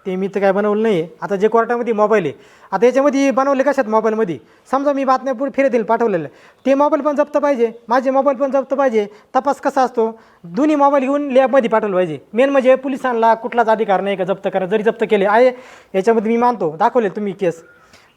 Speaker 1: ते मी तर काय बनवलं नाही आहे. आता जे कोर्टामध्ये मोबाईल आहे, आता याच्यामध्ये बनवले कशात मोबाईलमध्ये, समजा मी बातम्या पुढे फिरतील पाठवलेलं ते मोबाईल पण जप्त पाहिजे, माझे मोबाईल पण जप्त पाहिजे. तपास कसा असतो, दोन्ही मोबाईल घेऊन लॅबमध्ये पाठवलं पाहिजे. मेन म्हणजे पोलिसांना कुठलाच अधिकार नाही का जप्त करा. जरी जप्त केले आहे याच्यामध्ये मी मानतो, दाखवले तुम्ही केस,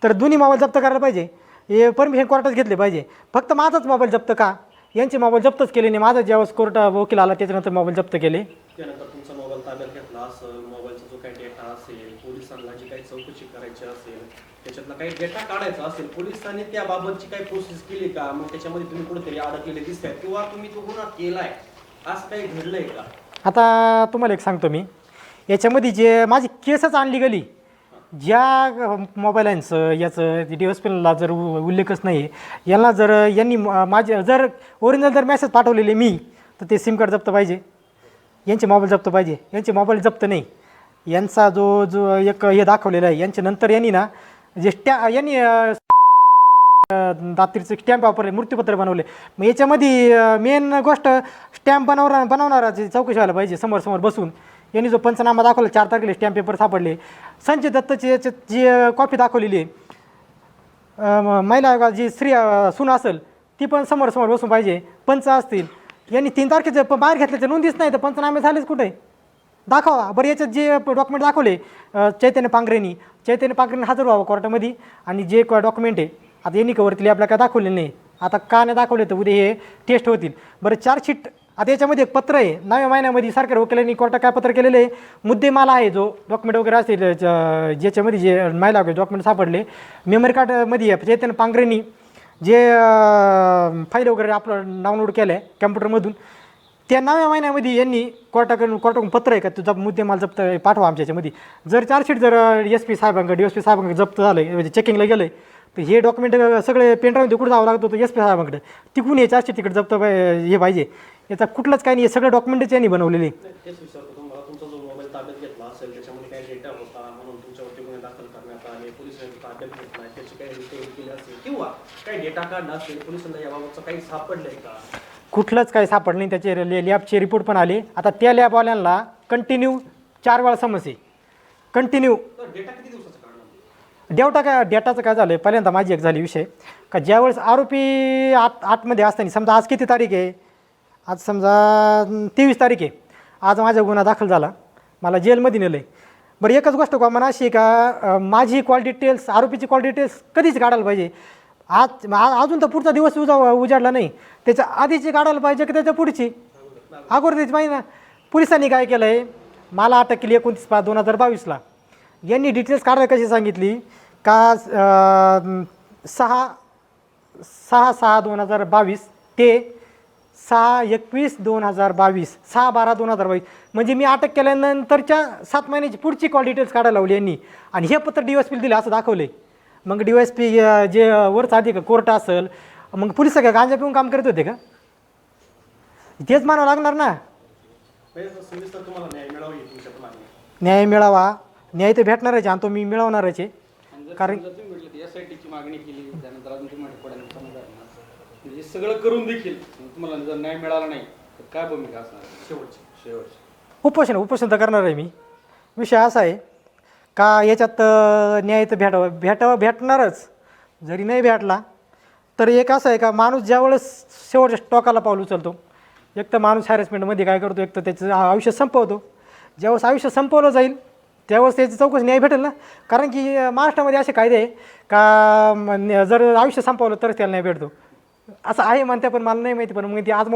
Speaker 1: तर दोन्ही मोबाईल जप्त करायला पाहिजे. हे परमिशन कोर्टात घेतले पाहिजे. फक्त माझाच मोबाईल जप्त का, यांचे मोबाईल जप्तच केले नाही. माझा ज्यावेळेस कोर्ट वकील आला त्याच्यानंतर मोबाईल जप्त केले.
Speaker 3: त्यानंतर तुमचा मोबाईल ताब्यात घेतला असेल, मोबाईलचा जो काही डेटा असेल, पोलिसांना जी काही चौकशी करायची असेल, त्याच्यातला काही डेटा काढायचा असेल, पोलिसांनी त्याबाबतची काही प्रोसेस केली का? मग त्याच्यामध्ये तुम्ही कुठेतरी अडकलेले दिसताय किंवा तुम्ही तो गुन्हा केलाय असं काही घडलंय का?
Speaker 1: आता तुम्हाला एक सांगतो मी, याच्यामध्ये जे माझी केसच आणली गेली, ज्या मोबाईलांचं याचं DSPला जर उल्लेखच नाही आहे, यांना जर यांनी माझे जर ओरिजिनल जर मेसेज पाठवलेले मी, तर ते सिम कार्ड जप्त पाहिजे, यांचे मोबाईल जप्त पाहिजे. यांचे मोबाईल जप्त नाही, यांचा जो एक हे दाखवलेला आहे, यांच्या नंतर यांनी ना जे यांनी दात्रीचं स्टॅम्प वापरले, मृत्यूपत्र बनवले. मग याच्यामध्ये मेन गोष्ट स्टॅम्प बनवणाराची चौकशी व्हायला पाहिजे समोर बसून. यांनी जो पंचनामा दाखवला 4 तारखेला स्टॅम्प पेपर सापडले. संजय दत्तची याच्यात जी कॉपी दाखवलेली आहे, महिला जी स्त्री सून असेल ती पण समोर बसून पाहिजे. पंच असतील, यांनी 3 तारखेचे बाहेर घेतल्याच्या नोंदीच नाही, तर पंचनामे झालेच कुठे दाखवा बरं. याच्यात जे डॉक्युमेंट दाखवले चैतन्य पांघरेंनी हजर व्हावं कोर्टामध्ये. आणि जे डॉक्युमेंट आहे आता यांनी कवरतील आपल्याला काय दाखवले नाही. आता का नाही दाखवले तर उद्या हे टेस्ट होतील. बरं चार्जशीट आता याच्यामध्ये एक पत्र आहे, 9व्या महिन्यामध्ये सरकारी वकिलांनी कोर्टात काय पत्र केलेलं आहे, मुद्देमाल आहे जो डॉक्युमेंट वगैरे असतील ज्याच्यामध्ये जे महिला वगैरे डॉक्युमेंट सापडले, मेमरी कार्डमध्ये चैतन्य पांघरेंनी जे फाईल वगैरे आपलं डाउनलोड केलं आहे कॅम्प्युटरमधून, त्या 9व्या महिन्यामध्ये यांनी कोर्टाकडून पत्र आहे का तुझा मुद्देमाल जप्त पाठवा आमच्या याच्यामध्ये. जर चार्जशीट जर DSP साहेबांकडे जप्त झालं म्हणजे चेकिंगला गेलं आहे, तर हे डॉक्युमेंट सगळे पेनड्राईव्ह कुठं जावं लागतं होतं SP साहेबांकडे, तिकडून हे चार्जशीट तिकडे जप्त हे पाहिजे. याचा कुठलंच काही नाही, हे सगळं डॉक्युमेंटच यांनी बनवलेले.
Speaker 3: तेच विचारतो तुम्हाला, तुमचा जो मोबाईल ताब्यात घेतला असेल त्याच्यामध्ये काही डेटा होता म्हणून तुमच्यावरती गुन्हे दाखल करण्यात आले, पोलिसांनी ताब्यात घेतला, त्याची काही रिकव्हरी केली असेल किंवा काही डेटा काढला असेल, पोलिसांना याबाबतचं काही सापडलंय का?
Speaker 1: कुठलंच काही सापडलं नाही. त्याचे लॅबचे रिपोर्ट पण आले. आता त्या लॅबवाल्यांना कंटिन्यू 4 वेळा समस्या कंटिन्यू.
Speaker 3: तर डेटा किती दिवसाचा काढला?
Speaker 1: डेटाचं काय झालं, पहिल्यांदा माझी एक झाली विषय का, ज्यावेळेस आरोपी आतमध्ये असताना, समजा आज किती तारीख आहे, आज समजा 23 तारीख आहे, आज माझा गुन्हा दाखल झाला, मला जेलमध्ये नेलं आहे. बरं एकच गोष्ट कॉमन अशी आहे का, माझी कॉल डिटेल्स, आरोपीची कॉल डिटेल्स कधीच काढायला पाहिजे. अजून तर पुढचा दिवस उजाडला नाही, त्याच्या आधीची काढायला पाहिजे की त्याच्या पुढची अगोदर त्याची माहिती ना. पोलिसांनी काय केलं आहे, मला अटक केली 29/5/2022ला. यांनी डिटेल्स काढायला कशी सांगितली का 6/6/2022 ते 6/21/2022, 6/12/2022, म्हणजे मी अटक केल्यानंतरच्या 7 महिन्याची पुढची कॉल डिटेल्स काढायला लावली यांनी. आणि हे पत्र DSPला दिलं असं दाखवले. मग DSP जे वरचा अधिक कोर्ट असेल, मग पोलिस काय गांजा पिऊन काम करत होते का? तेच मानावं लागणार ना.
Speaker 3: सविस्तर तुम्हाला न्याय मिळावा ही तुमच्या मागणी.
Speaker 1: न्याय मिळावा, न्याय तर भेटणारच आणि तो मी मिळवणारच आहे. कारण
Speaker 6: तुम्ही म्हटलं SITची मागणी केली, त्यानंतर अजून तुम्हाला म्हणजे सगळं करून देखील तुम्हाला जर न्याय मिळाला नाही तर काय भूमिका असणार शेवटची?
Speaker 1: उपोषण तर करणार आहे मी. विषय असा आहे का याच्यात न्याय तर भेटणारच. जरी नाही भेटला तर एक असं आहे का, माणूस ज्यावेळेस शेवटच्या टोकाला पाऊल उचलतो, एक तर माणूस हॅरेसमेंटमध्ये काय करतो, एक तर त्याचं आयुष्य संपवतो. ज्यावेळेस आयुष्य संपवलं जाईल त्यावेळेस त्याची चौकशी न्याय भेटेल ना. कारण की महाराष्ट्रामध्ये असे कायदे आहे का, जर आयुष्य संपवलं तरच त्याला न्याय भेटतो असं आहे म्हणते, पण मला नाही माहिती. पण मग ती आज